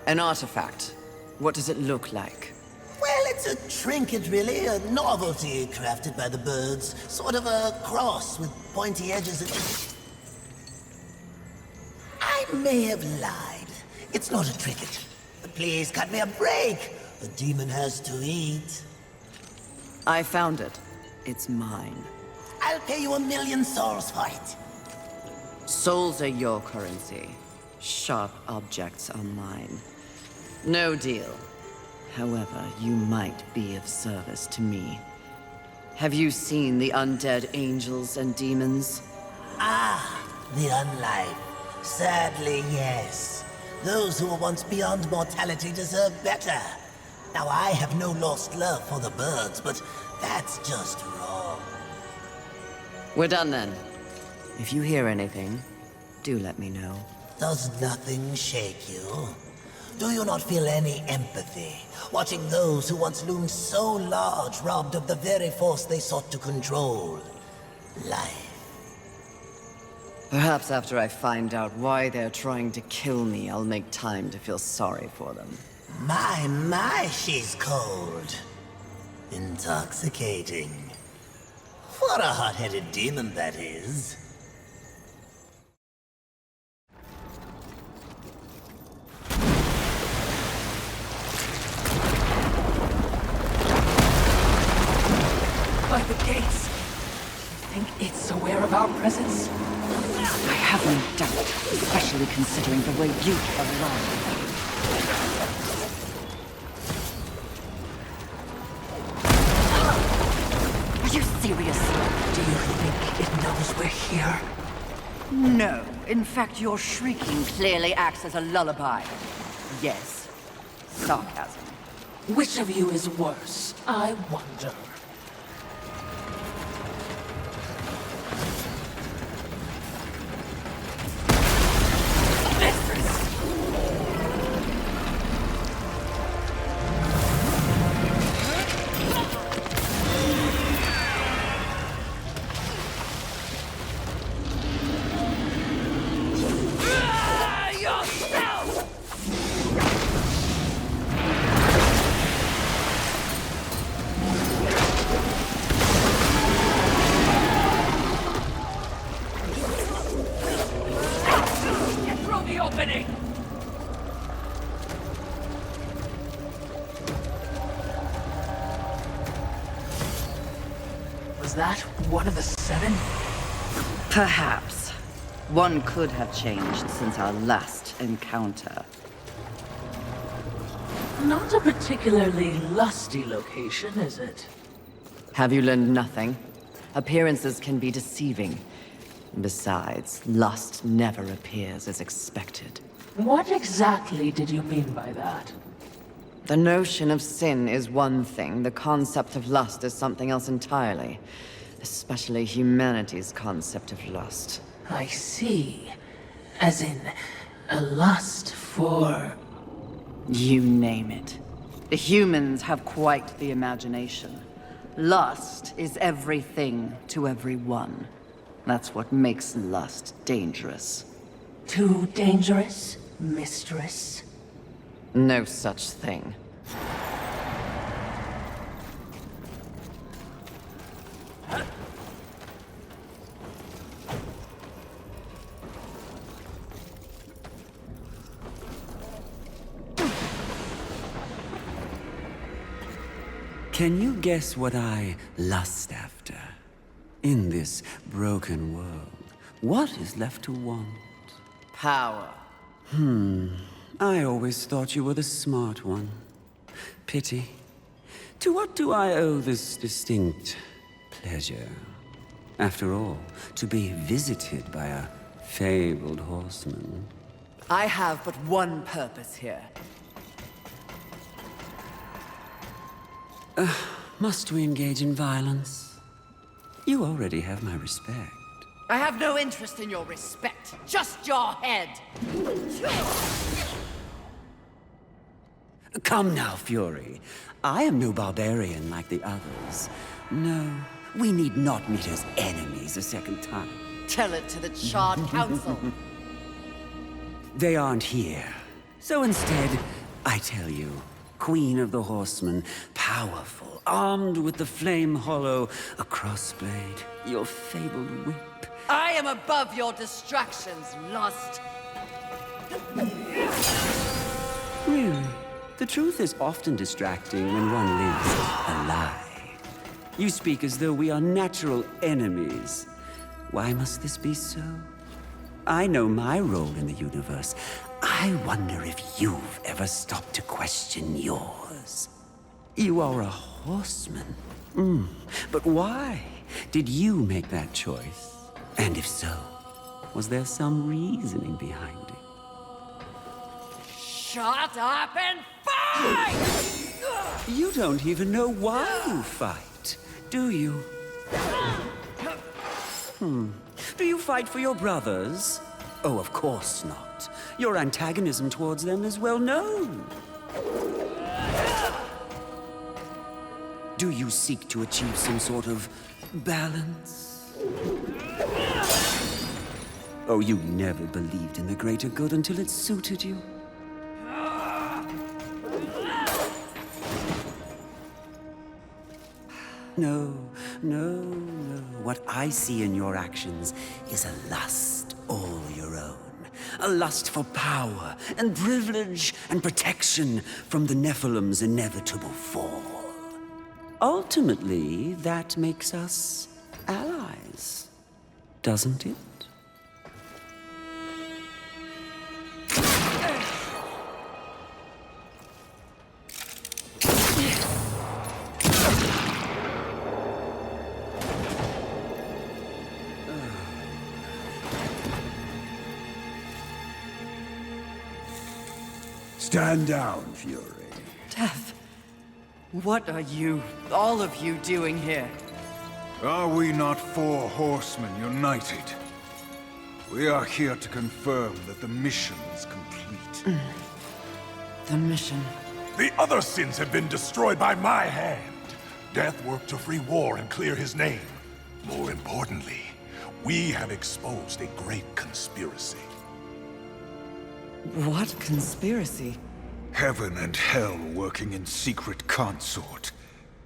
An artifact? What does it look like? Well, it's a trinket, really, a novelty crafted by the birds. Sort of a cross with pointy edges and... I may have lied. It's not a trinket. Please cut me a break. The demon has to eat. I found it. It's mine. I'll pay you 1,000,000 souls for it. Souls are your currency. Sharp objects are mine. No deal. However, you might be of service to me. Have you seen the undead angels and demons? Ah, the unlife. Sadly, yes. Those who were once beyond mortality deserve better. Now, I have no lost love for the birds, but that's just wrong. We're done then. If you hear anything, do let me know. Does nothing shake you? Do you not feel any empathy, watching those who once loomed so large robbed of the very force they sought to control? Life. Perhaps after I find out why they're trying to kill me, I'll make time to feel sorry for them. My, she's cold. Intoxicating. What a hot-headed demon that is. By the gates. You think it's aware of our presence? I have no doubt, especially considering the way you arrived. Are you serious? Do you think it knows we're here? No. In fact, your shrieking clearly acts as a lullaby. Yes. Sarcasm. Which of you is worse, I wonder? Was that one of the 7? Perhaps. One could have changed since our last encounter. Not a particularly lusty location, is it? Have you learned nothing? Appearances can be deceiving. Besides, lust never appears as expected. What exactly did you mean by that? The notion of sin is one thing, the concept of lust is something else entirely. Especially humanity's concept of lust. I see. As in, a lust for... You name it. The humans have quite the imagination. Lust is everything to everyone. That's what makes lust dangerous. Too dangerous, mistress? No such thing. Can you guess what I lust after? In this broken world, what is left to want? Power. I always thought you were the smart one. Pity. To what do I owe this distinct pleasure? After all, to be visited by a fabled horseman. I have but one purpose here. Must we engage in violence? You already have my respect. I have no interest in your respect, just your head. Come now, Fury. I am no barbarian like the others. No, we need not meet as enemies a second time. Tell it to the Charred Council. They aren't here. So instead, I tell you, Queen of the Horsemen, powerful, armed with the flame hollow, a crossblade, your fabled whip. I am above your distractions, lust. Really? The truth is often distracting when one lives a lie. You speak as though we are natural enemies. Why must this be so? I know my role in the universe. I wonder if you've ever stopped to question yours. You are a horseman. But why did you make that choice? And if so, was there some reasoning behind it? Shut up and fight! You don't even know why you fight, do you? Do you fight for your brothers? Oh, of course not. Your antagonism towards them is well known. Do you seek to achieve some sort of balance? Oh, you never believed in the greater good until it suited you. No. What I see in your actions is a lust all your own. A lust for power and privilege and protection from the Nephilim's inevitable fall. Ultimately, that makes us allies, doesn't it? Stand down, Fury. Death. What are you, all of you, doing here? Are we not four horsemen united? We are here to confirm that the mission is complete. The mission. The other sins have been destroyed by my hand. Death worked to free war and clear his name. More importantly, we have exposed a great conspiracy. What conspiracy? Heaven and hell working in secret consort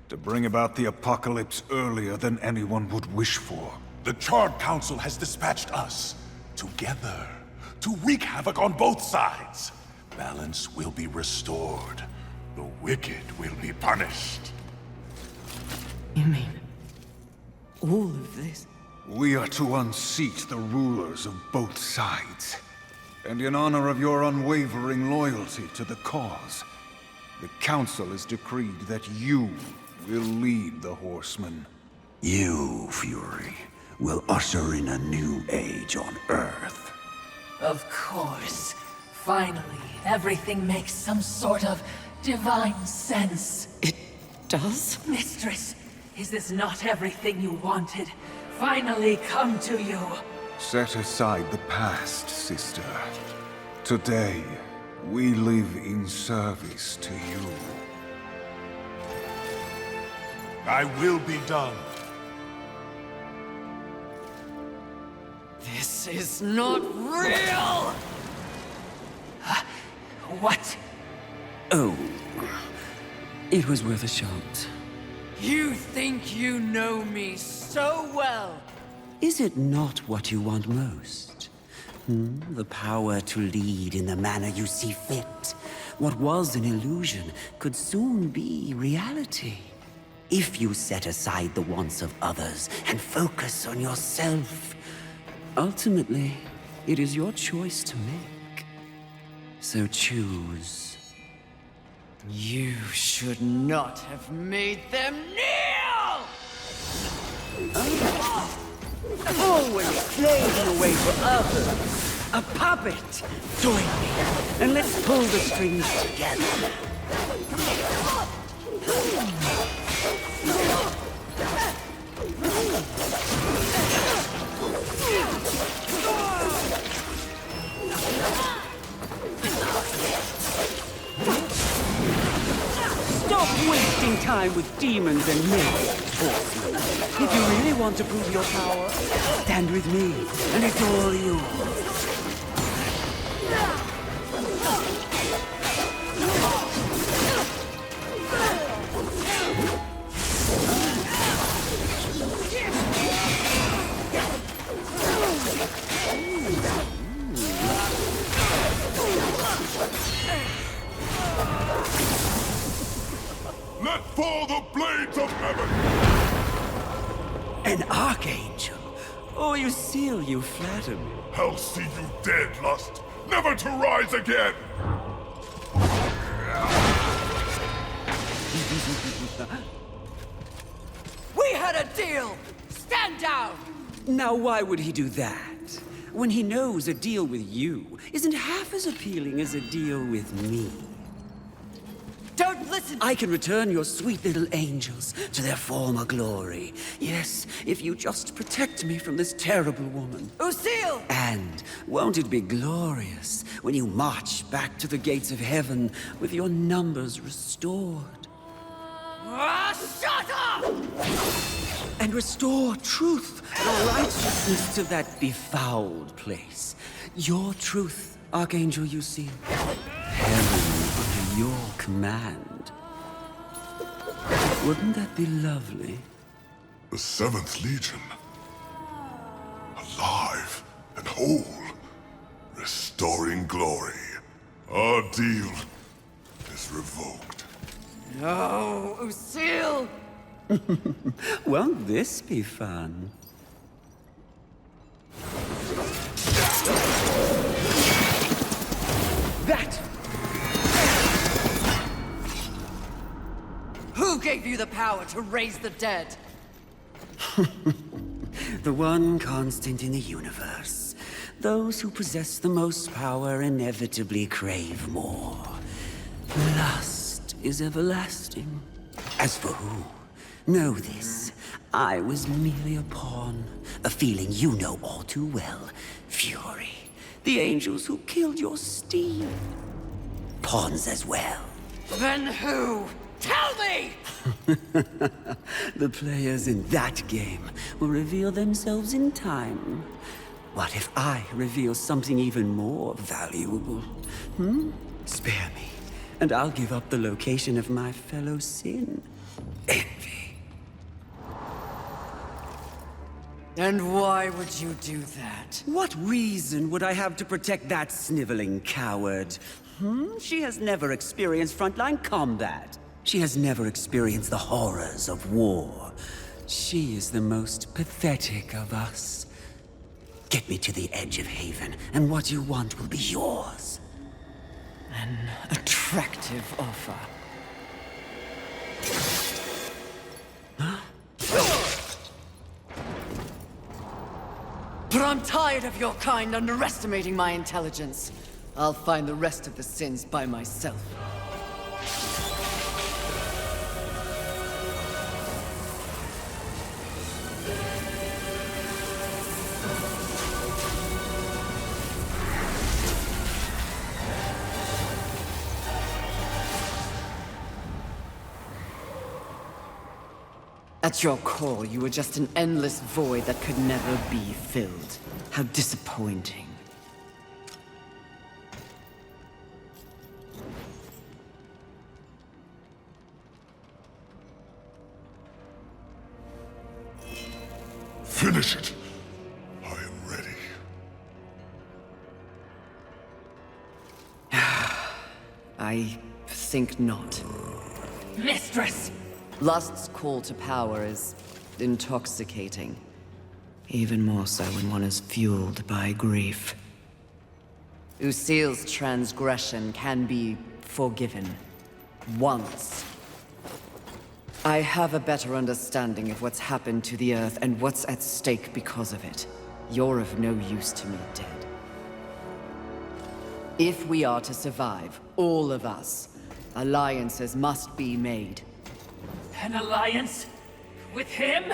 to bring about the apocalypse earlier than anyone would wish for. The Charred Council has dispatched us together to wreak havoc on both sides. Balance will be restored. The wicked will be punished. You mean all of this? We are to unseat the rulers of both sides. And in honor of your unwavering loyalty to the cause, the Council has decreed that you will lead the Horsemen. You, Fury, will usher in a new age on Earth. Of course. Finally, everything makes some sort of divine sense. It does? Mistress, is this not everything you wanted? Finally come to you. Set aside the past, sister. Today, we live in service to you. I will be done. This is not real! What? Oh, it was worth a shot. You think you know me so well! Is it not what you want most? The power to lead in the manner you see fit. What was an illusion could soon be reality. If you set aside the wants of others and focus on yourself. Ultimately, it is your choice to make. So choose. You should not have made them kneel! Always slaving away for others. A puppet. Join me, and let's pull the strings together. Stop wasting time with demons and men, horsemen. If you really want to prove your power, stand with me, and it's all yours. Let fall the blades of heaven! An archangel? Oh, you seal, you flatter me. I'll see you dead, Lust, never to rise again! We had a deal! Stand down! Now why would he do that? When he knows a deal with you isn't half as appealing as a deal with me. Don't listen! I can return your sweet little angels to their former glory. Yes, if you just protect me from this terrible woman. Lucille! And won't it be glorious when you march back to the gates of heaven with your numbers restored? Shut up! And restore truth and righteousness to that befouled place. Your truth, Archangel Lucille. Heaven under your command. Wouldn't that be lovely? The 7th Legion. Alive and whole. Restoring glory. Our deal is revoked. No, Lucille! Won't this be fun? That! Who gave you the power to raise the dead? The one constant in the universe. Those who possess the most power inevitably crave more. Lust is everlasting. As for who, know this. I was merely a pawn. A feeling you know all too well. Fury. The angels who killed your steed. Pawns as well. Then who? Tell me! The players in that game will reveal themselves in time. What if I reveal something even more valuable? Spare me, and I'll give up the location of my fellow sin. Envy. And why would you do that? What reason would I have to protect that sniveling coward? She has never experienced frontline combat. She has never experienced the horrors of war. She is the most pathetic of us. Get me to the edge of Haven, and what you want will be yours. An attractive offer. But I'm tired of your kind underestimating my intelligence. I'll find the rest of the sins by myself. At your core, you were just an endless void that could never be filled. How disappointing. Finish it. I am ready. I think not. Mistress! Lust's call to power is intoxicating. Even more so when one is fueled by grief. Lucille's transgression can be forgiven. Once. I have a better understanding of what's happened to the Earth and what's at stake because of it. You're of no use to me, dead. If we are to survive, all of us, alliances must be made. An alliance? With him?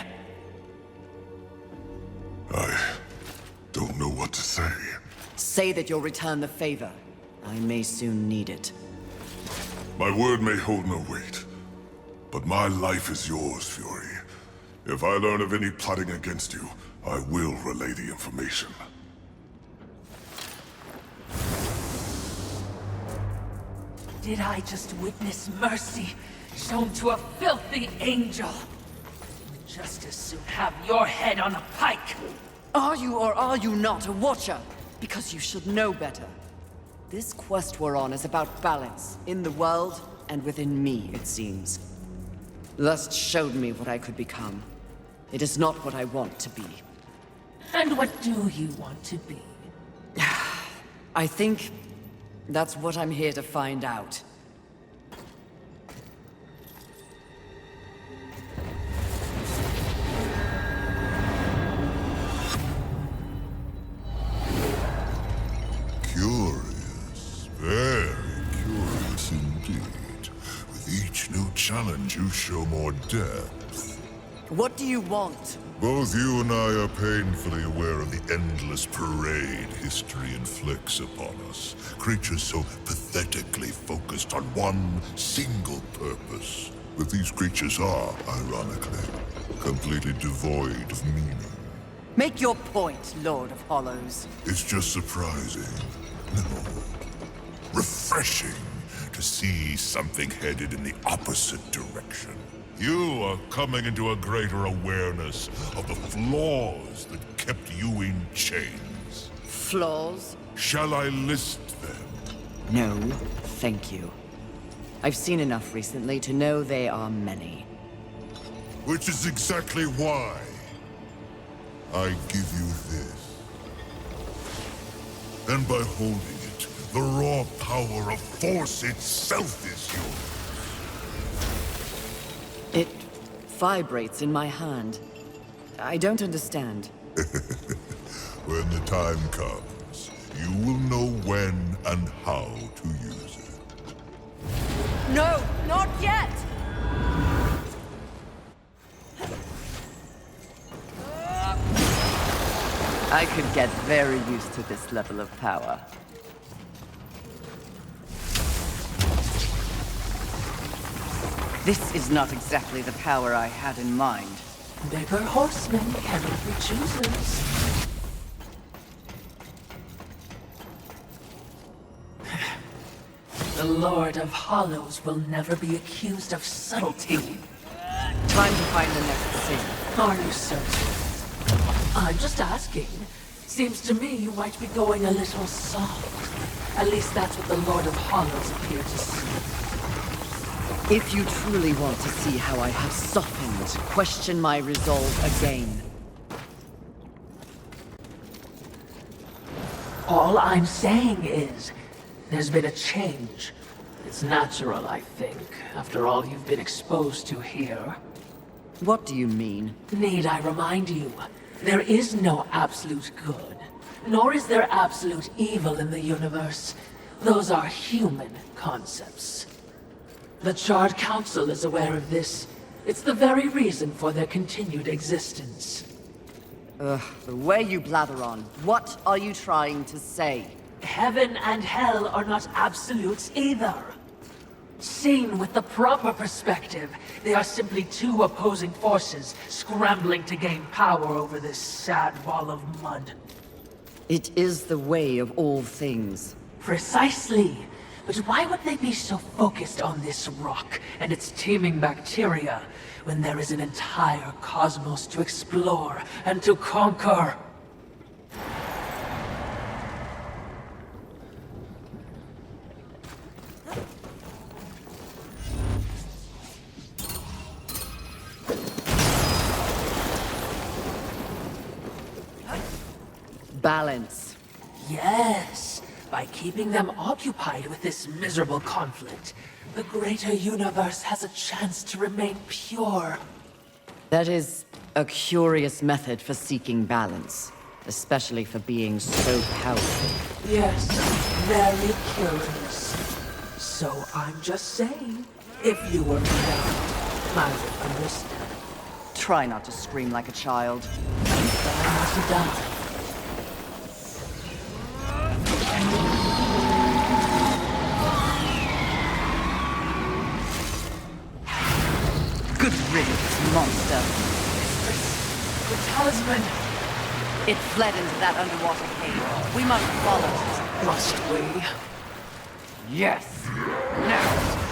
I don't know what to say. Say that you'll return the favor. I may soon need it. My word may hold no weight, but my life is yours, Fury. If I learn of any plotting against you, I will relay the information. Did I just witness mercy shown to a filthy angel? Just as soon have your head on a pike. Are you or are you not a Watcher? Because you should know better. This quest we're on is about balance, in the world and within me, it seems. Lust showed me what I could become. It is not what I want to be. And what do you want to be? I think that's what I'm here to find out. Each new challenge you show more depth. What do you want? Both you and I are painfully aware of the endless parade history inflicts upon us. Creatures so pathetically focused on one single purpose. But these creatures are, ironically, completely devoid of meaning. Make your point, Lord of Hollows. It's just surprising, no, refreshing to see something headed in the opposite direction. You are coming into a greater awareness of the flaws that kept you in chains. Flaws? Shall I list them? No, thank you. I've seen enough recently to know they are many. Which is exactly why I give you this. And by holding it, the raw power of Force itself is yours. It vibrates in my hand. I don't understand. When the time comes, you will know when and how to use it. No, not yet! I could get very used to this level of power. This is not exactly the power I had in mind. Bigger horsemen cannot be choosers. The Lord of Hollows will never be accused of subtlety. Time to find the next sin. Are you certain? I'm just asking. Seems to me you might be going a little soft. At least that's what the Lord of Hollows appeared to see. If you truly want to see how I have softened, question my resolve again. All I'm saying is, there's been a change. It's natural, I think, after all you've been exposed to here. What do you mean? Need I remind you, there is no absolute good, nor is there absolute evil in the universe. Those are human concepts. The Charred Council is aware of this. It's the very reason for their continued existence. Ugh, the way you blather on. What are you trying to say? Heaven and hell are not absolutes either. Seen with the proper perspective, they are simply two opposing forces scrambling to gain power over this sad wall of mud. It is the way of all things. Precisely. But why would they be so focused on this rock and its teeming bacteria when there is an entire cosmos to explore and to conquer? Balance. Yes. By keeping them occupied with this miserable conflict, the greater universe has a chance to remain pure. That is a curious method for seeking balance, especially for being so powerful. Yes, very curious. So I'm just saying, if you were me, I would understand. Try not to scream like a child. I must die. Good riddance, monster. The talisman! It fled into that underwater cave. We must follow it. Must we? Yes! Now!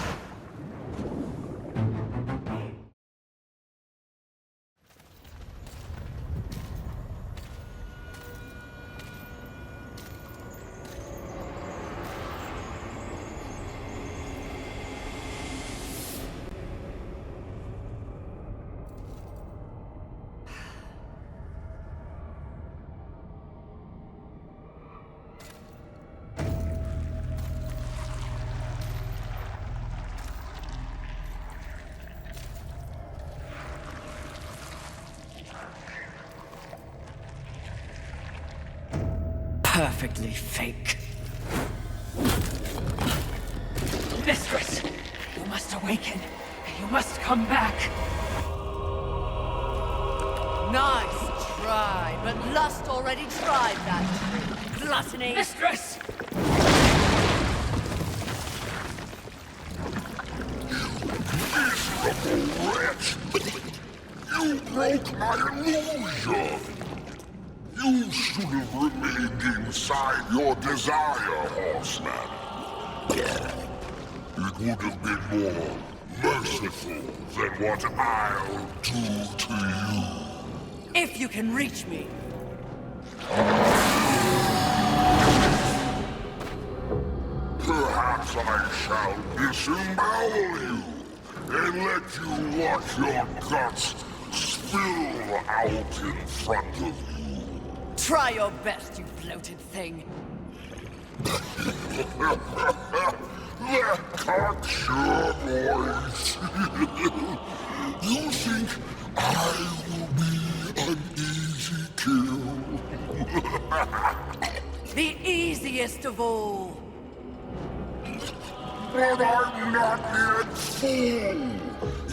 Perfectly fake. Mistress! You must awaken. You must come back. Nice try, but lust already tried that. Gluttony. Mistress! Miserable wretch! You broke my illusion! You should have remained inside your desire, horseman. It would have been more merciful than what I'll do to you. If you can reach me. Perhaps I shall disembowel you and let you watch your guts spill out in front of you. Try your best, you bloated thing. That cocksure voice. You think I will be an easy kill? The easiest of all. But I'm not yet full.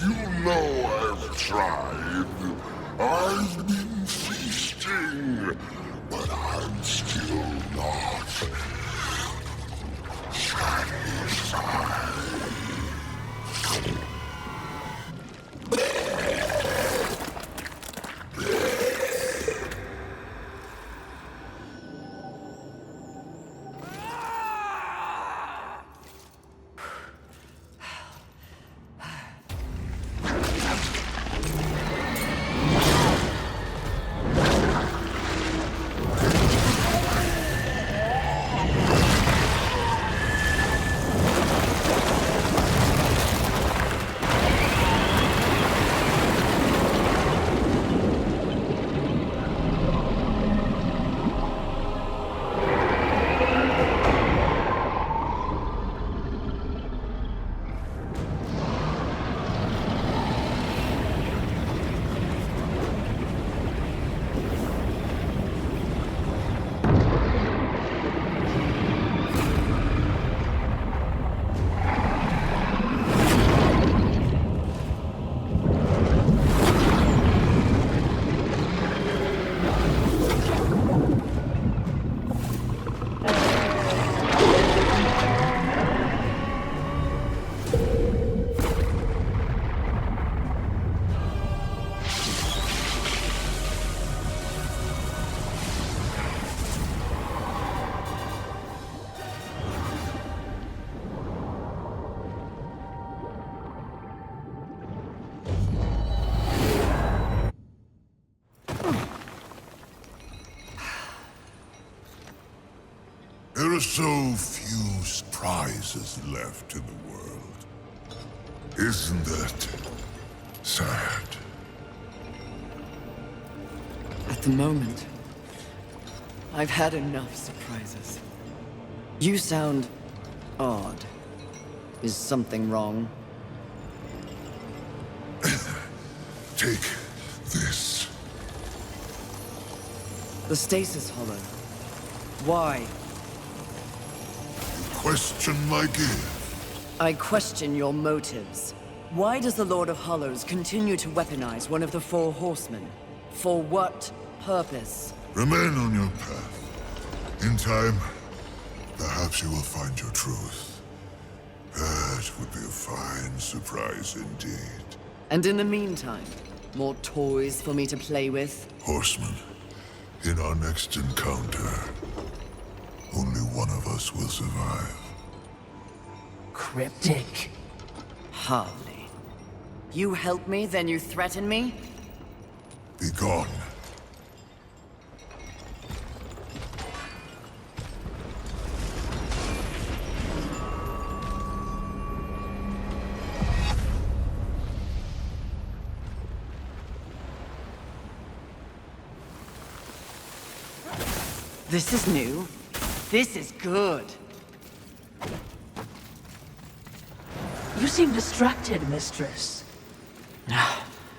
You know I've tried. I've been feasting, but I'm still not satisfied. There are so few surprises left in the world. Isn't that sad? At the moment, I've had enough surprises. You sound odd. Is something wrong? Take this. The stasis hollow. Why? Question my gift. I question your motives. Why does the Lord of Hollows continue to weaponize one of the Four Horsemen? For what purpose? Remain on your path. In time, perhaps you will find your truth. That would be a fine surprise indeed. And in the meantime, more toys for me to play with? Horseman, in our next encounter, only one of us will survive. Cryptic. Hardly. You help me, then you threaten me? Be gone. This is new. This is good. You seem distracted, mistress.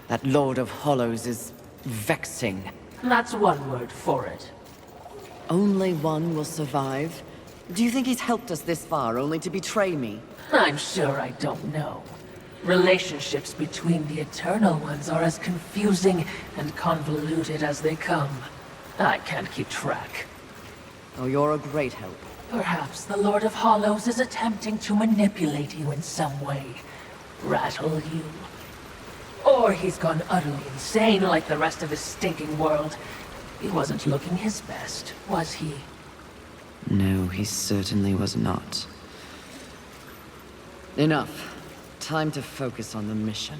That Lord of Hollows is vexing. That's one word for it. Only one will survive? Do you think he's helped us this far only to betray me? I'm sure I don't know. Relationships between the Eternal Ones are as confusing and convoluted as they come. I can't keep track. Oh, you're a great help. Perhaps the Lord of Hollows is attempting to manipulate you in some way. Rattle you. Or he's gone utterly insane like the rest of his stinking world. He wasn't looking his best, was he? No, he certainly was not. Enough. Time to focus on the mission.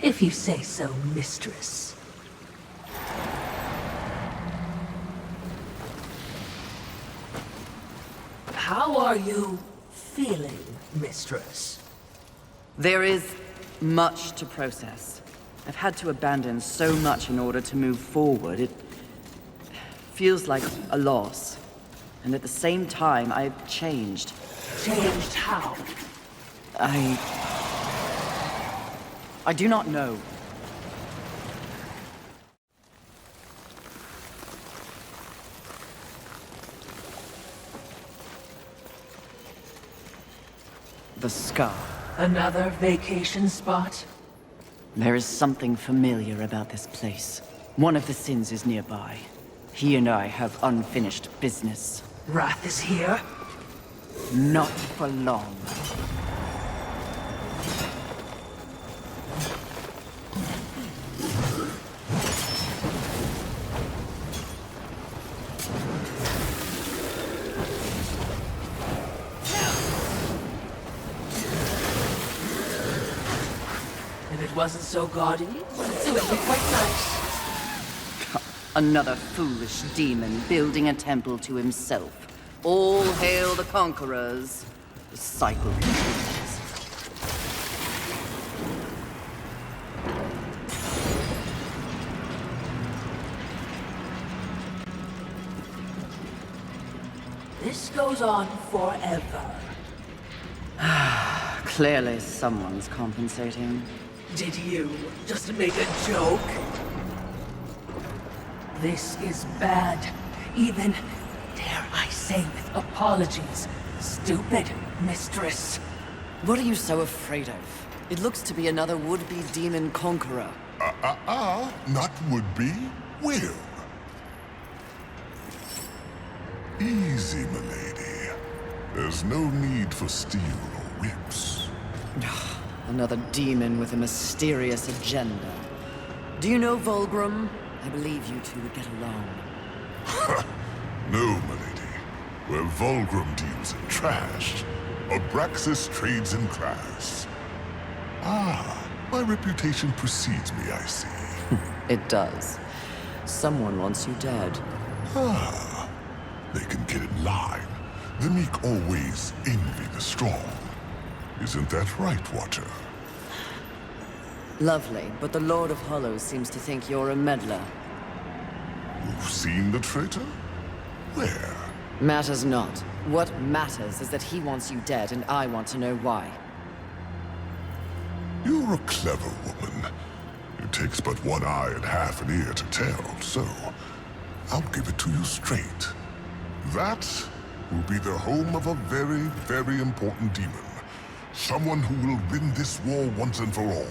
If you say so, mistress. How are you feeling, mistress? There is much to process. I've had to abandon so much in order to move forward. It feels like a loss. And at the same time, I've changed. Changed how? I do not know. The scar. Another vacation spot? There is something familiar about this place. One of the sins is nearby. He and I have unfinished business. Wrath is here? Not for long. If it wasn't so gaudy, it would be quite nice. Another foolish demon building a temple to himself. All hail the conquerors. The cycle continues. This goes on forever. Clearly someone's compensating. Did you just make a joke? This is bad. Even, dare I say with apologies, stupid mistress. What are you so afraid of? It looks to be another would-be demon conqueror. Not would-be, will. Easy, milady. There's no need for steel or whips. Another demon with a mysterious agenda. Do you know Volgrim? I believe you two would get along. No, milady. Where Volgrim deals in trash, Abraxas trades in class. My reputation precedes me, I see. It does. Someone wants you dead. They can get in line. The meek always envy the strong. Isn't that right, Watcher? Lovely, but the Lord of Hollows seems to think you're a meddler. You've seen the traitor? Where? Matters not. What matters is that he wants you dead, and I want to know why. You're a clever woman. It takes but one eye and half an ear to tell, so I'll give it to you straight. That will be the home of a very, very important demon. Someone who will win this war once and for all.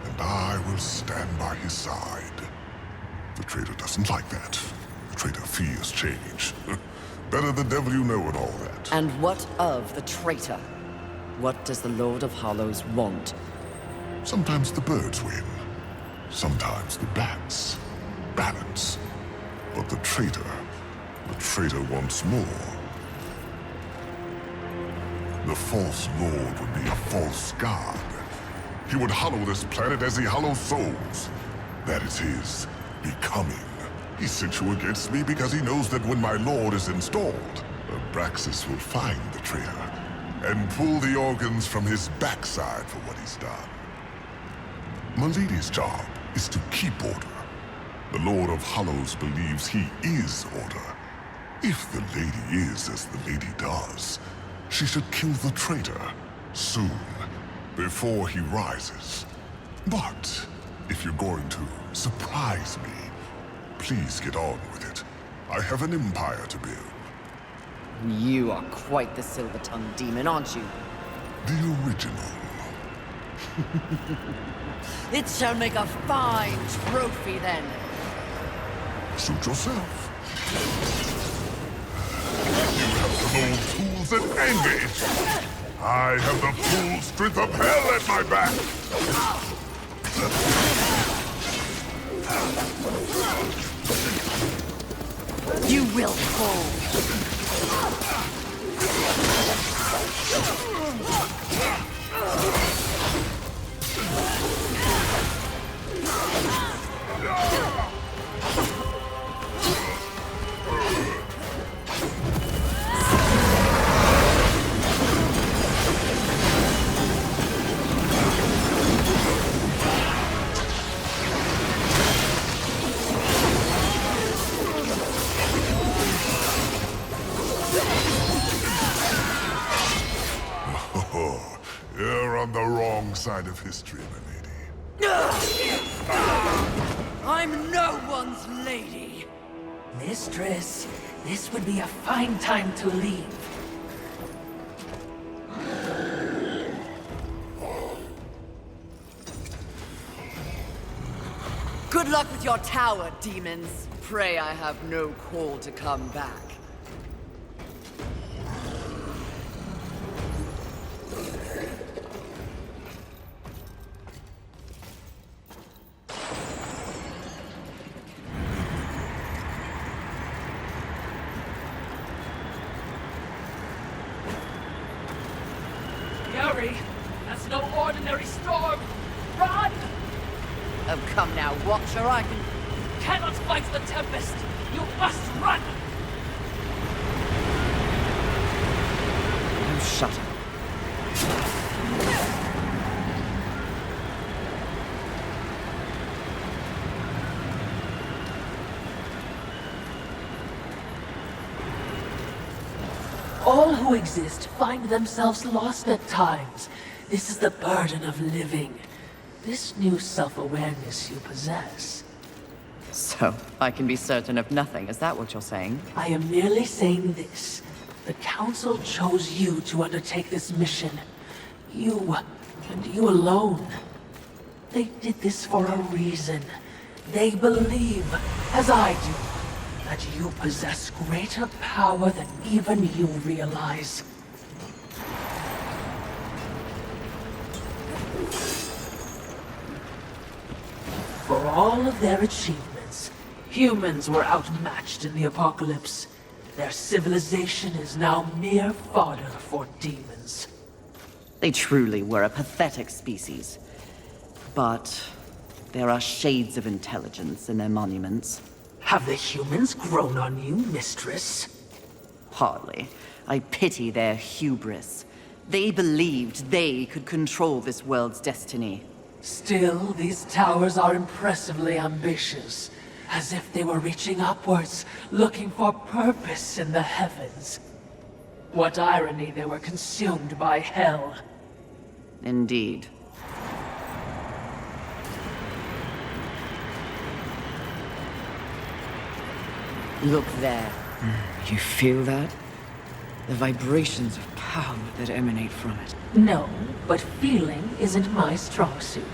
And I will stand by his side. The traitor doesn't like that. The traitor fears change. Better the devil you know and all that. And what of the traitor? What does the Lord of Hollows want? Sometimes the birds win. Sometimes the bats. Balance. But the traitor wants more. The false lord would be a false god. He would hollow this planet as he hollows souls. That is his becoming. He sent you against me because he knows that when my lord is installed, Abraxas will find the traitor and pull the organs from his backside for what he's done. Milady's job is to keep order. The Lord of Hollows believes he is order. If the lady is as the lady does, she should kill the traitor soon, before he rises. But if you're going to surprise me, please get on with it. I have an empire to build. You are quite the silver-tongued demon, aren't you? The original. It shall make a fine trophy then. Suit yourself. You have some old tools that engage. I have the full strength of hell at my back. You will fall. You're on the wrong side of history, my lady. I'm no one's lady. Mistress, this would be a fine time to leave. Good luck with your tower, demons. Pray I have no call to come back. Gary, that's no ordinary storm. Run! Oh, come now, Watcher, I can... Cannot fight the tempest. You must run! Oh, shut up. All who exist find themselves lost at times. This is the burden of living. This new self-awareness you possess. So, I can be certain of nothing, is that what you're saying? I am merely saying this. The Council chose you to undertake this mission. You, and you alone. They did this for a reason. They believe, as I do, that you possess greater power than even you realize. For all of their achievements, humans were outmatched in the Apocalypse. Their civilization is now mere fodder for demons. They truly were a pathetic species. But there are shades of intelligence in their monuments. Have the humans grown on you, mistress? Hardly. I pity their hubris. They believed they could control this world's destiny. Still, these towers are impressively ambitious, as if they were reaching upwards, looking for purpose in the heavens. What irony they were consumed by hell. Indeed. Look there. You feel that? The vibrations of power that emanate from it. No, but feeling isn't my strong suit.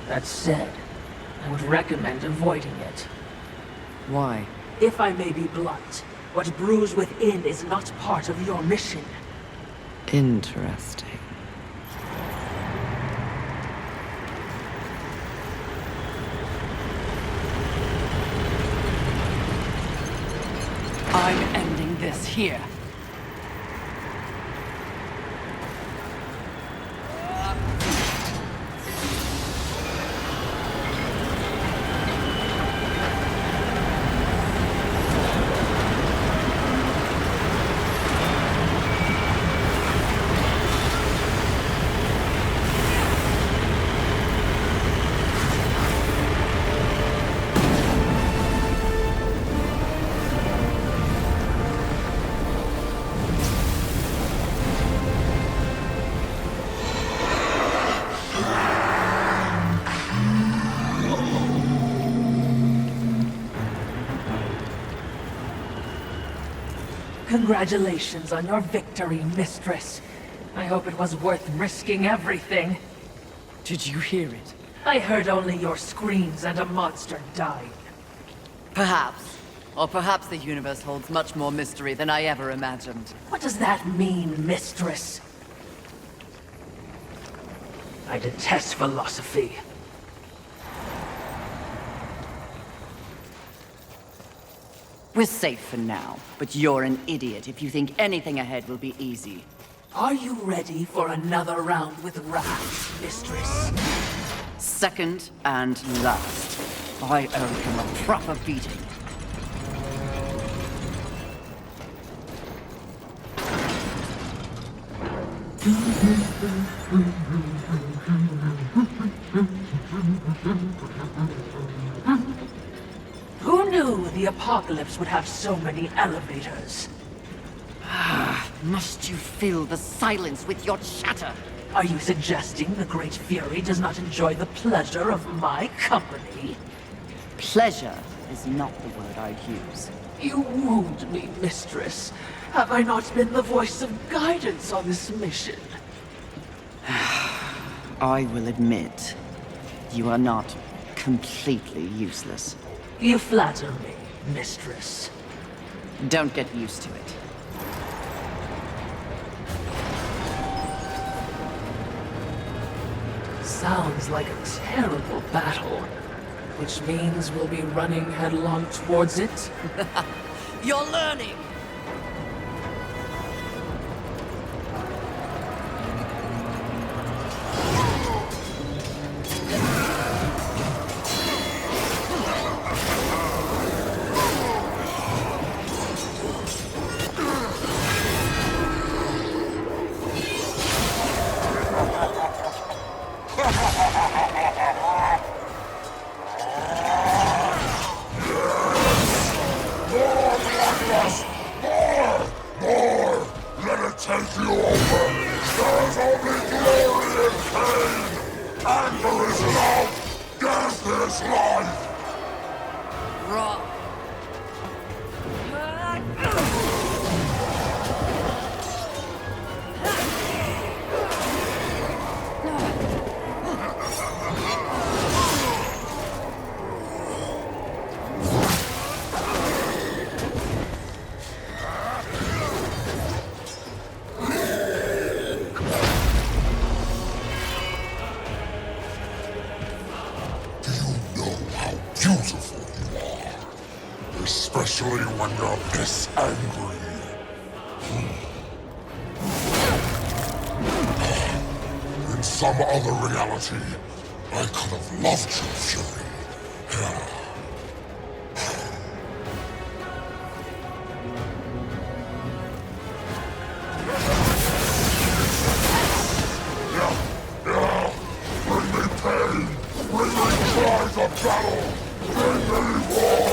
That said, I would recommend avoiding it. Why? If I may be blunt, what brews within is not part of your mission. Interesting. I'm ending this here. Congratulations on your victory, mistress. I hope it was worth risking everything. Did you hear it? I heard only your screams and a monster dying. Perhaps. Or perhaps the universe holds much more mystery than I ever imagined. What does that mean, mistress? I detest philosophy. We're safe for now, but you're an idiot if you think anything ahead will be easy. Are you ready for another round with wrath, mistress? Second and last. I owe him a proper beating. Who knew the Apocalypse would have so many elevators? Must you fill the silence with your chatter? Are you suggesting the Great Fury does not enjoy the pleasure of my company? Pleasure is not the word I'd use. You wound me, mistress. Have I not been the voice of guidance on this mission? I will admit, you are not completely useless. You flatter me, mistress. Don't get used to it. Sounds like a terrible battle. Which means we'll be running headlong towards it? You're learning! Especially when you're this angry. In some other reality, I could have loved your fury. Bring me pain! Bring me cries of battle! Bring me war!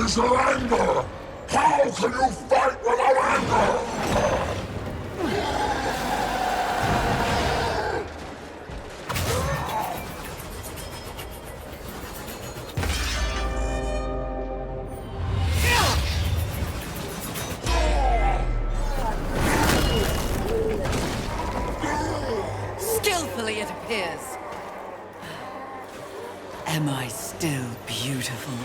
Is your anger? How can you fight without anger? Skillfully, it appears. Am I still beautiful?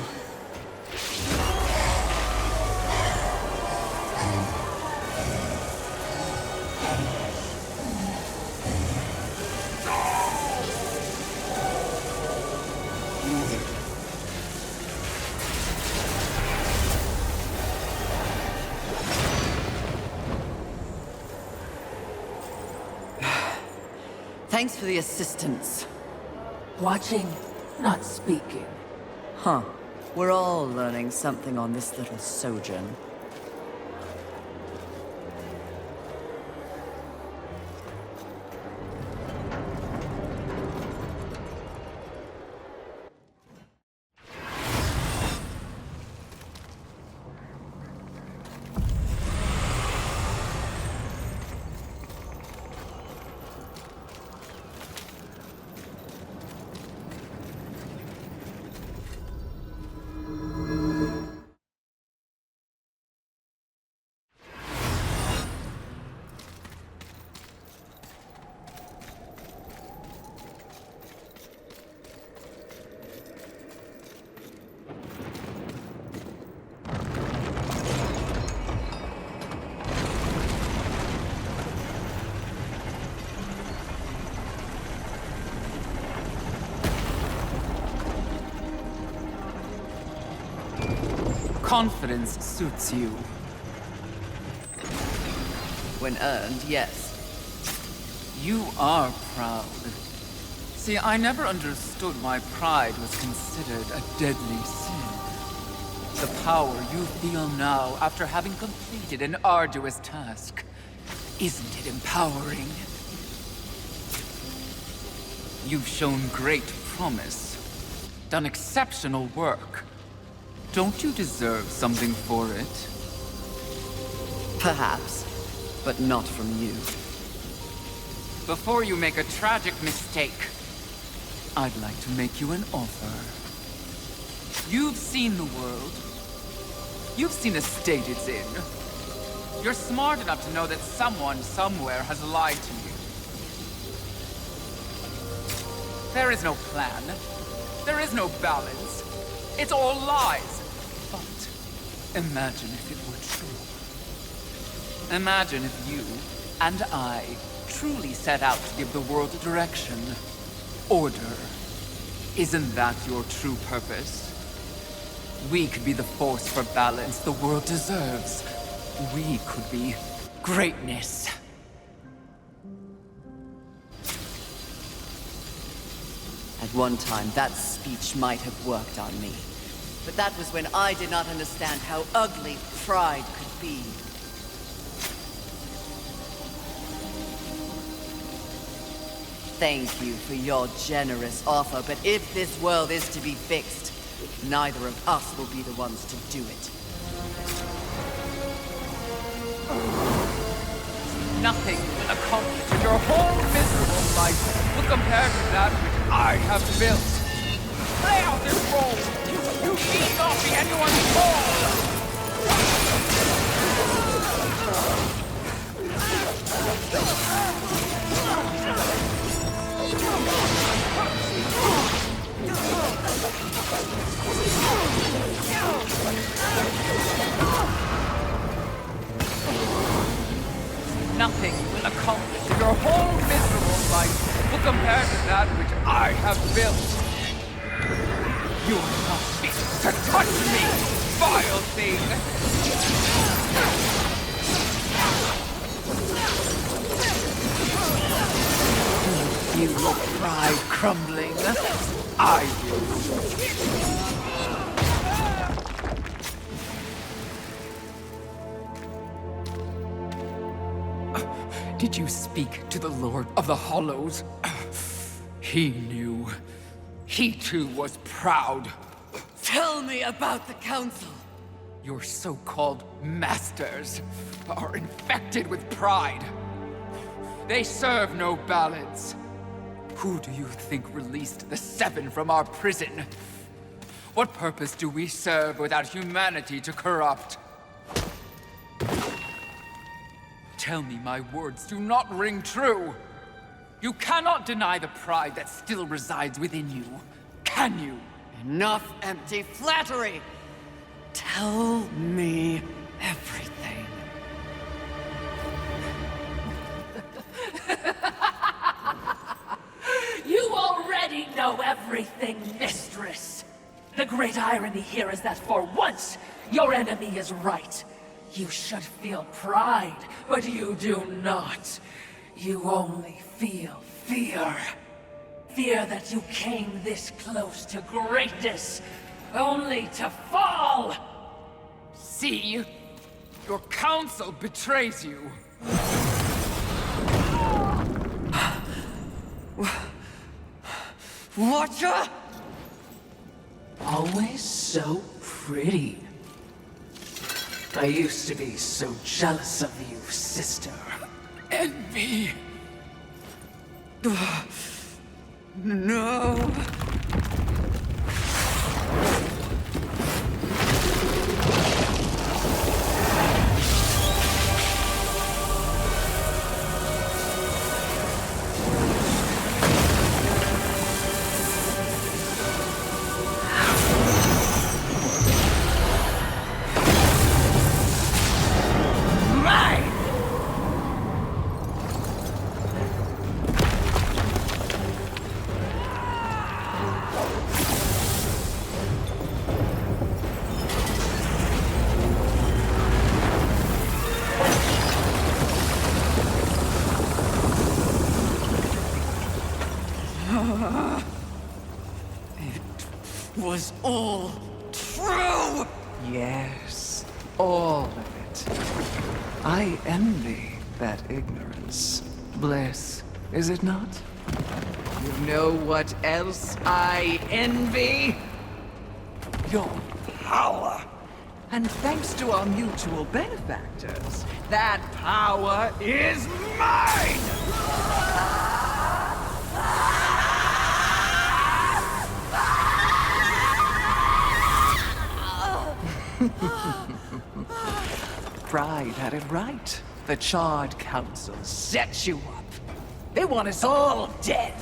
Thanks for the assistance. Watching, not speaking. Huh. We're all learning something on this little sojourn. Confidence suits you. When earned, yes. You are proud. See, I never understood why pride was considered a deadly sin. The power you feel now after having completed an arduous task. Isn't it empowering? You've shown great promise. Done exceptional work. Don't you deserve something for it? Perhaps, but not from you. Before you make a tragic mistake, I'd like to make you an offer. You've seen the world. You've seen the state it's in. You're smart enough to know that someone somewhere has lied to you. There is no plan. There is no balance. It's all lies. But imagine if it were true. Imagine if you and I truly set out to give the world a direction. Order. Isn't that your true purpose? We could be the force for balance the world deserves. We could be greatness. At one time, that speech might have worked on me. But that was when I did not understand how ugly pride could be. Thank you for your generous offer, but if this world is to be fixed, neither of us will be the ones to do it. Nothing will accomplish your whole miserable life will compare to that which I have built. Play out this role! You need not be anyone's fault! Nothing will accomplish your whole miserable life will compare to that which I have built. You're not fit to touch me, vile thing! You feel your pride crumbling? I do. Did you speak to the Lord of the Hollows? He knew. He too was proud. Tell me about the Council! Your so-called masters are infected with pride. They serve no balance. Who do you think released the Seven from our prison? What purpose do we serve without humanity to corrupt? Tell me my words do not ring true. You cannot deny the pride that still resides within you, can you? Enough empty flattery! Tell me everything. You already know everything, mistress. The great irony here is that for once, your enemy is right. You should feel pride, but you do not. You only feel Fear. Fear that you came this close to greatness, only to fall! See? Your council betrays you. Watcher? Always so pretty. I used to be so jealous of you, sister. Envy. No. Was all true! Yes, all of it. I envy that ignorance. Bliss, is it not? You know what else I envy? Your power. And thanks to our mutual benefactors, that power is mine! Pride had it right. The Charred Council set you up. They want us all dead.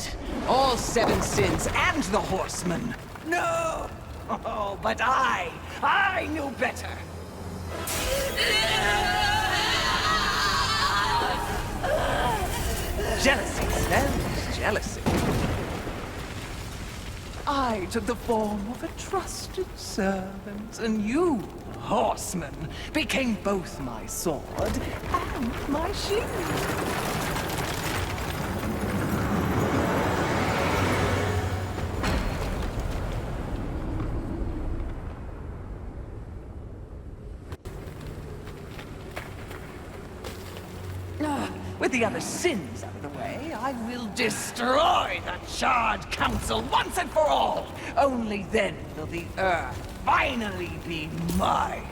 All 7 sins and the Horsemen. No! Oh, but I knew better. Jealousy sells jealousy. I took the form of a trusted servant, and you, Horseman, became both my sword and my shield. With the other sins out of the way, I will destroy the Charred Council once and for all! Only then will the Earth finally be mine!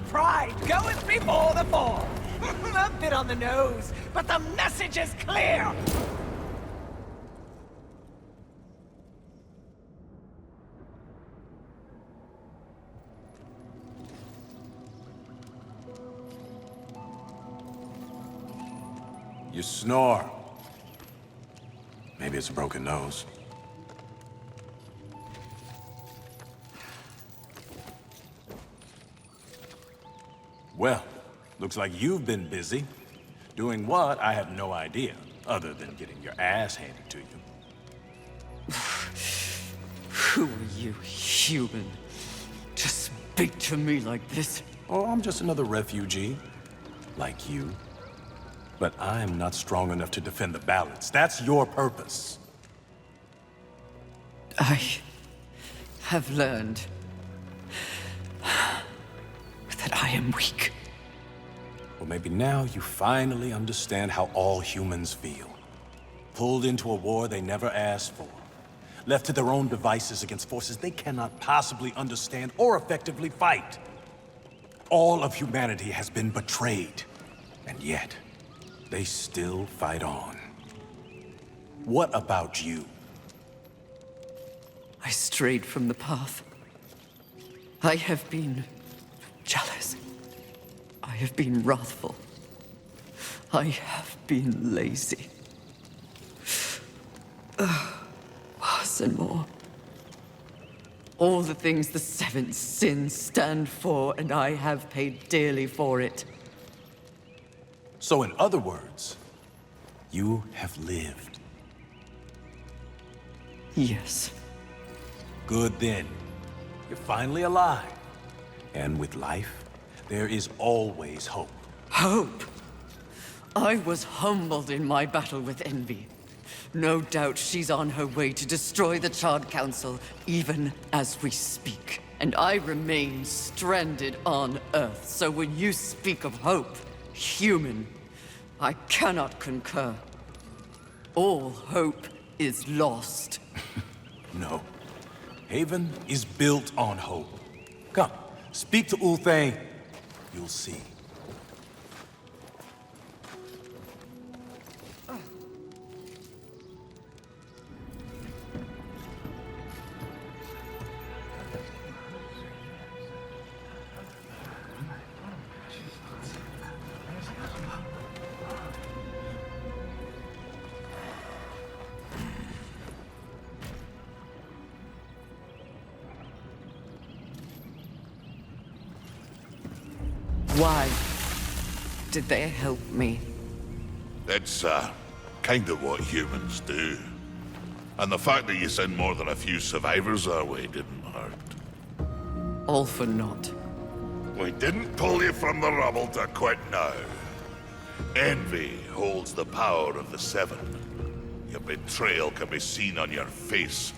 Pride goeth before the fall! A bit on the nose, but the message is clear! You snore. Maybe it's a broken nose. Well, looks like you've been busy. Doing what, I have no idea, other than getting your ass handed to you. Who are you, human, to speak to me like this? Oh, I'm just another refugee, like you. But I am not strong enough to defend the balance. That's your purpose. I have learned that I am weak. Well, maybe now you finally understand how all humans feel. Pulled into a war they never asked for. Left to their own devices against forces they cannot possibly understand or effectively fight. All of humanity has been betrayed. And yet, they still fight on. What about you? I strayed from the path. I have been jealous. I have been wrathful. I have been lazy. Worse and more. All the things the 7 sins stand for, and I have paid dearly for it. So in other words, you have lived. Yes. Good then. You're finally alive. And with life, there is always hope. Hope? I was humbled in my battle with envy. No doubt she's on her way to destroy the Charred Council, even as we speak. And I remain stranded on Earth, so when you speak of hope, human, I cannot concur. All hope is lost. No. Haven is built on hope. Come, speak to Ulthane. You'll see. Why did they help me? It's, kind of what humans do. And the fact that you sent more than a few survivors our way didn't hurt. All for naught. We didn't pull you from the rubble to quit now. Envy holds the power of the Seven. Your betrayal can be seen on your face.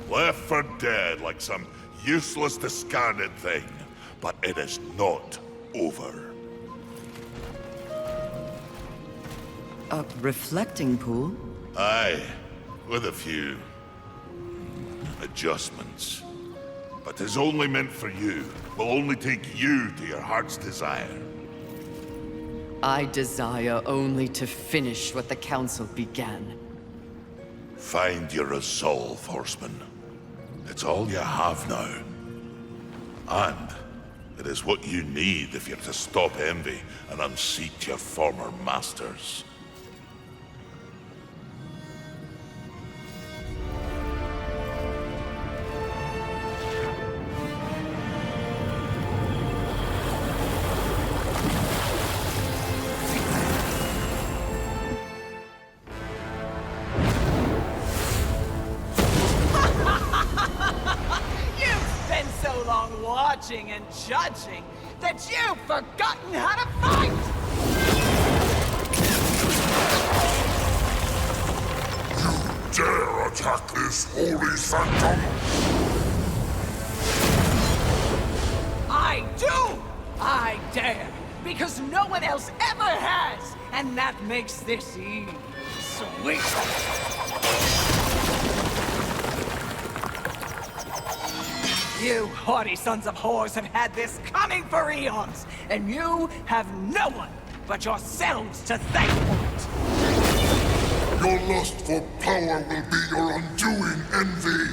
Left for dead like some useless, discarded thing. But it is not over. A reflecting pool? Aye, with a few adjustments. But 'tis only meant for you. Will only take you to your heart's desire. I desire only to finish what the Council began. Find your resolve, Horseman. It's all you have now. And it is what you need if you're to stop envy and unseat your former masters. And judging that you've forgotten how to fight! You dare attack this holy sanctum? I do! I dare! Because no one else ever has! And that makes this easy. Sweet! You haughty sons of whores have had this coming for eons, and you have no one but yourselves to thank for it. Your lust for power will be your undoing, Envy.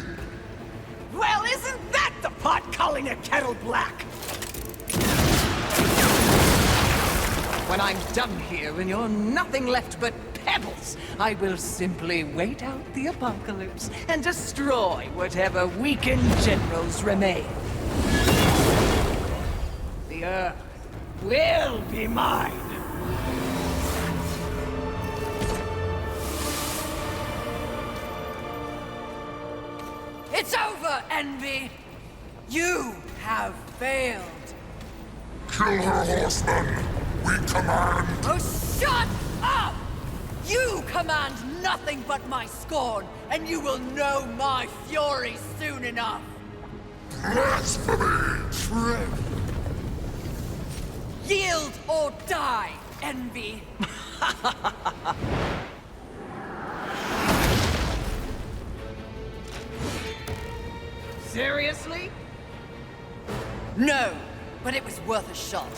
Well, isn't that the pot calling a kettle black? When I'm done here and you're nothing left but pebbles, I will simply wait out the apocalypse and destroy whatever weakened generals remain. The Earth will be mine. It's over, Envy! You have failed! Kill her, Horseman! We command! Oh, shut up! You command nothing but my scorn, and you will know my fury soon enough! Blasphemy! True! Yield or die, Envy! Seriously? No, but it was worth a shot.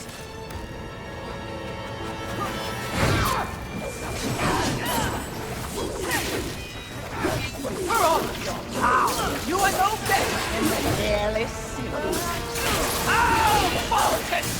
For all of your power, you are no better than the careless sinners. Oh, Bolton!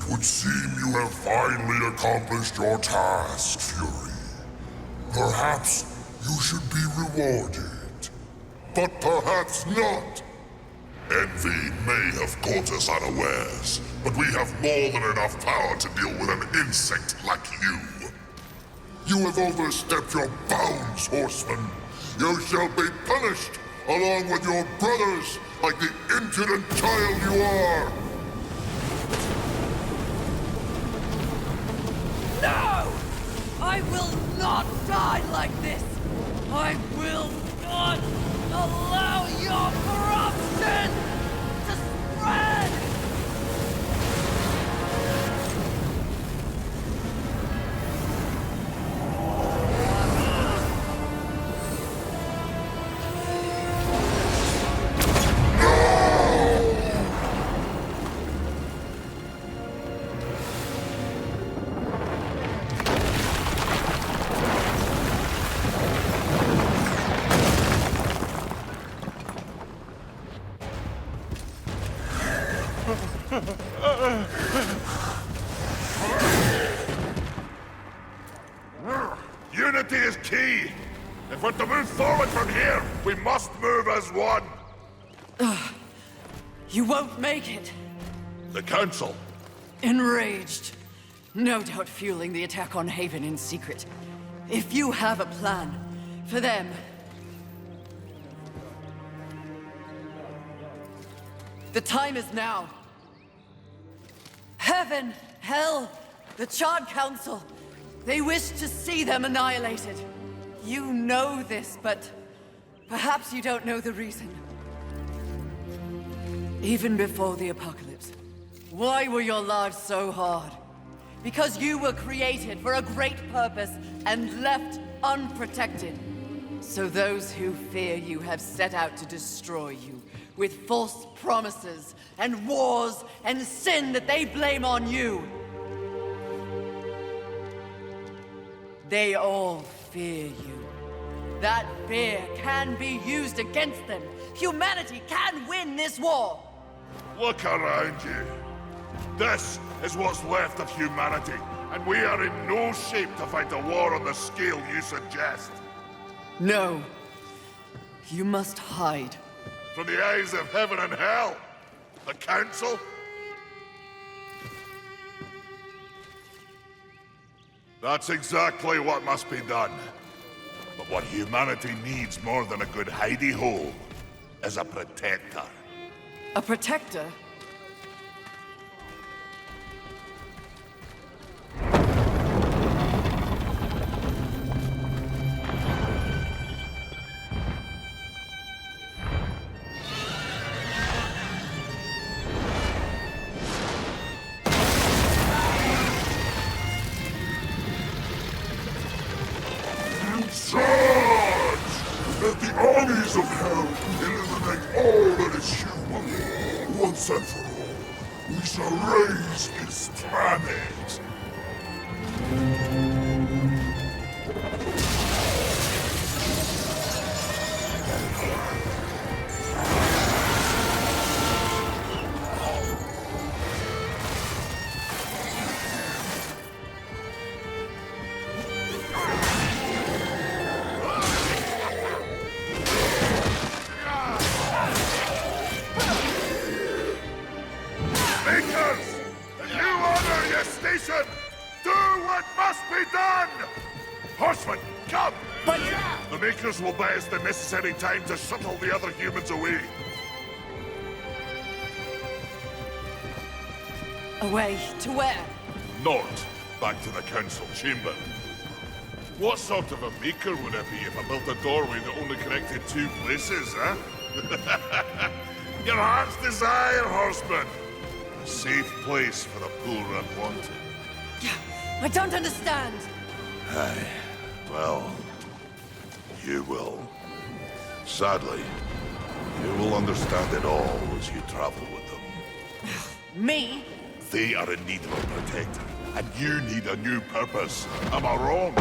would seem you have finally accomplished your task, Fury. Perhaps you should be rewarded, but perhaps not. Envy may have caught us unawares, but we have more than enough power to deal with an insect like you. You have overstepped your bounds, Horseman. You shall be punished, along with your brothers, like the impudent child you are. No! I will not die like this! I will not allow your corruption to spread! Unity is key. If we're to move forward from here, we must move as one. You won't make it. The Council. Enraged. No doubt fueling the attack on Haven in secret. If you have a plan for them... The time is now. Heaven, hell, the Charred Council. They wish to see them annihilated. You know this, but perhaps you don't know the reason. Even before the apocalypse, why were your lives so hard? Because you were created for a great purpose and left unprotected. So those who fear you have set out to destroy you with false promises and wars and sin that they blame on you. They all fear you. That fear can be used against them. Humanity can win this war. Look around you. This is what's left of humanity, and we are in no shape to fight a war on the scale you suggest. No. You must hide. From the eyes of heaven and hell? The Council? That's exactly what must be done. But what humanity needs more than a good hidey-hole is a protector. A protector? Charge! Let the armies of hell eliminate all that is human. Once and for all, we shall raise this planet. Do what must be done! Horsemen, come! But... The Makers will buy us the necessary time to shuttle the other humans away. Away? To where? North, back to the Council chamber. What sort of a Maker would it be if I built a doorway that only connected two places, huh? Your heart's desire, Horseman! A safe place for the poor unwanted. I don't understand. Aye. Well, you will. Sadly, you will understand it all as you travel with them. Me? They are in need of a protector, and you need a new purpose. Am I wrong?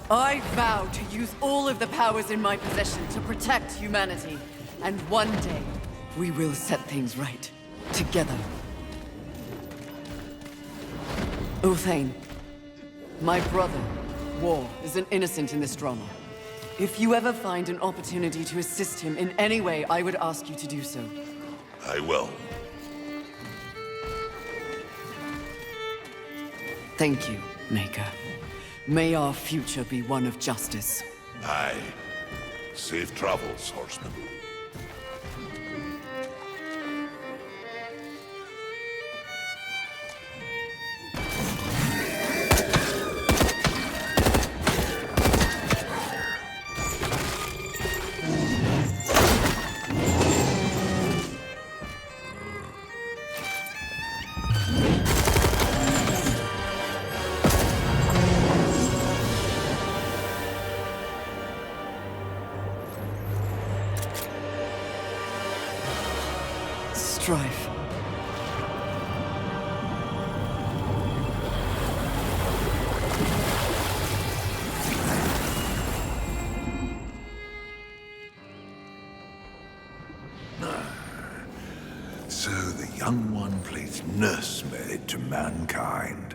I vow to use all of the powers in my possession to protect humanity. And one day, we will set things right. Together. Uthane, my brother, War, is an innocent in this drama. If you ever find an opportunity to assist him in any way, I would ask you to do so. I will. Thank you, Maker. May our future be one of justice. Aye. Safe travels, horseman. Strife. So the young one plays nursemaid to mankind.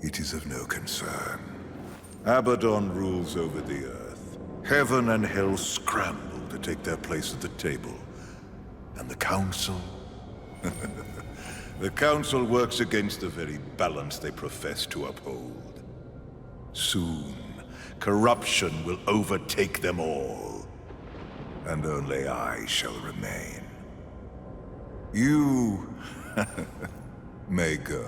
It is of no concern. Abaddon rules over the earth. Heaven and hell scramble to take their place at the table. And the Council? The Council works against the very balance they profess to uphold. Soon, corruption will overtake them all. And only I shall remain. You may go.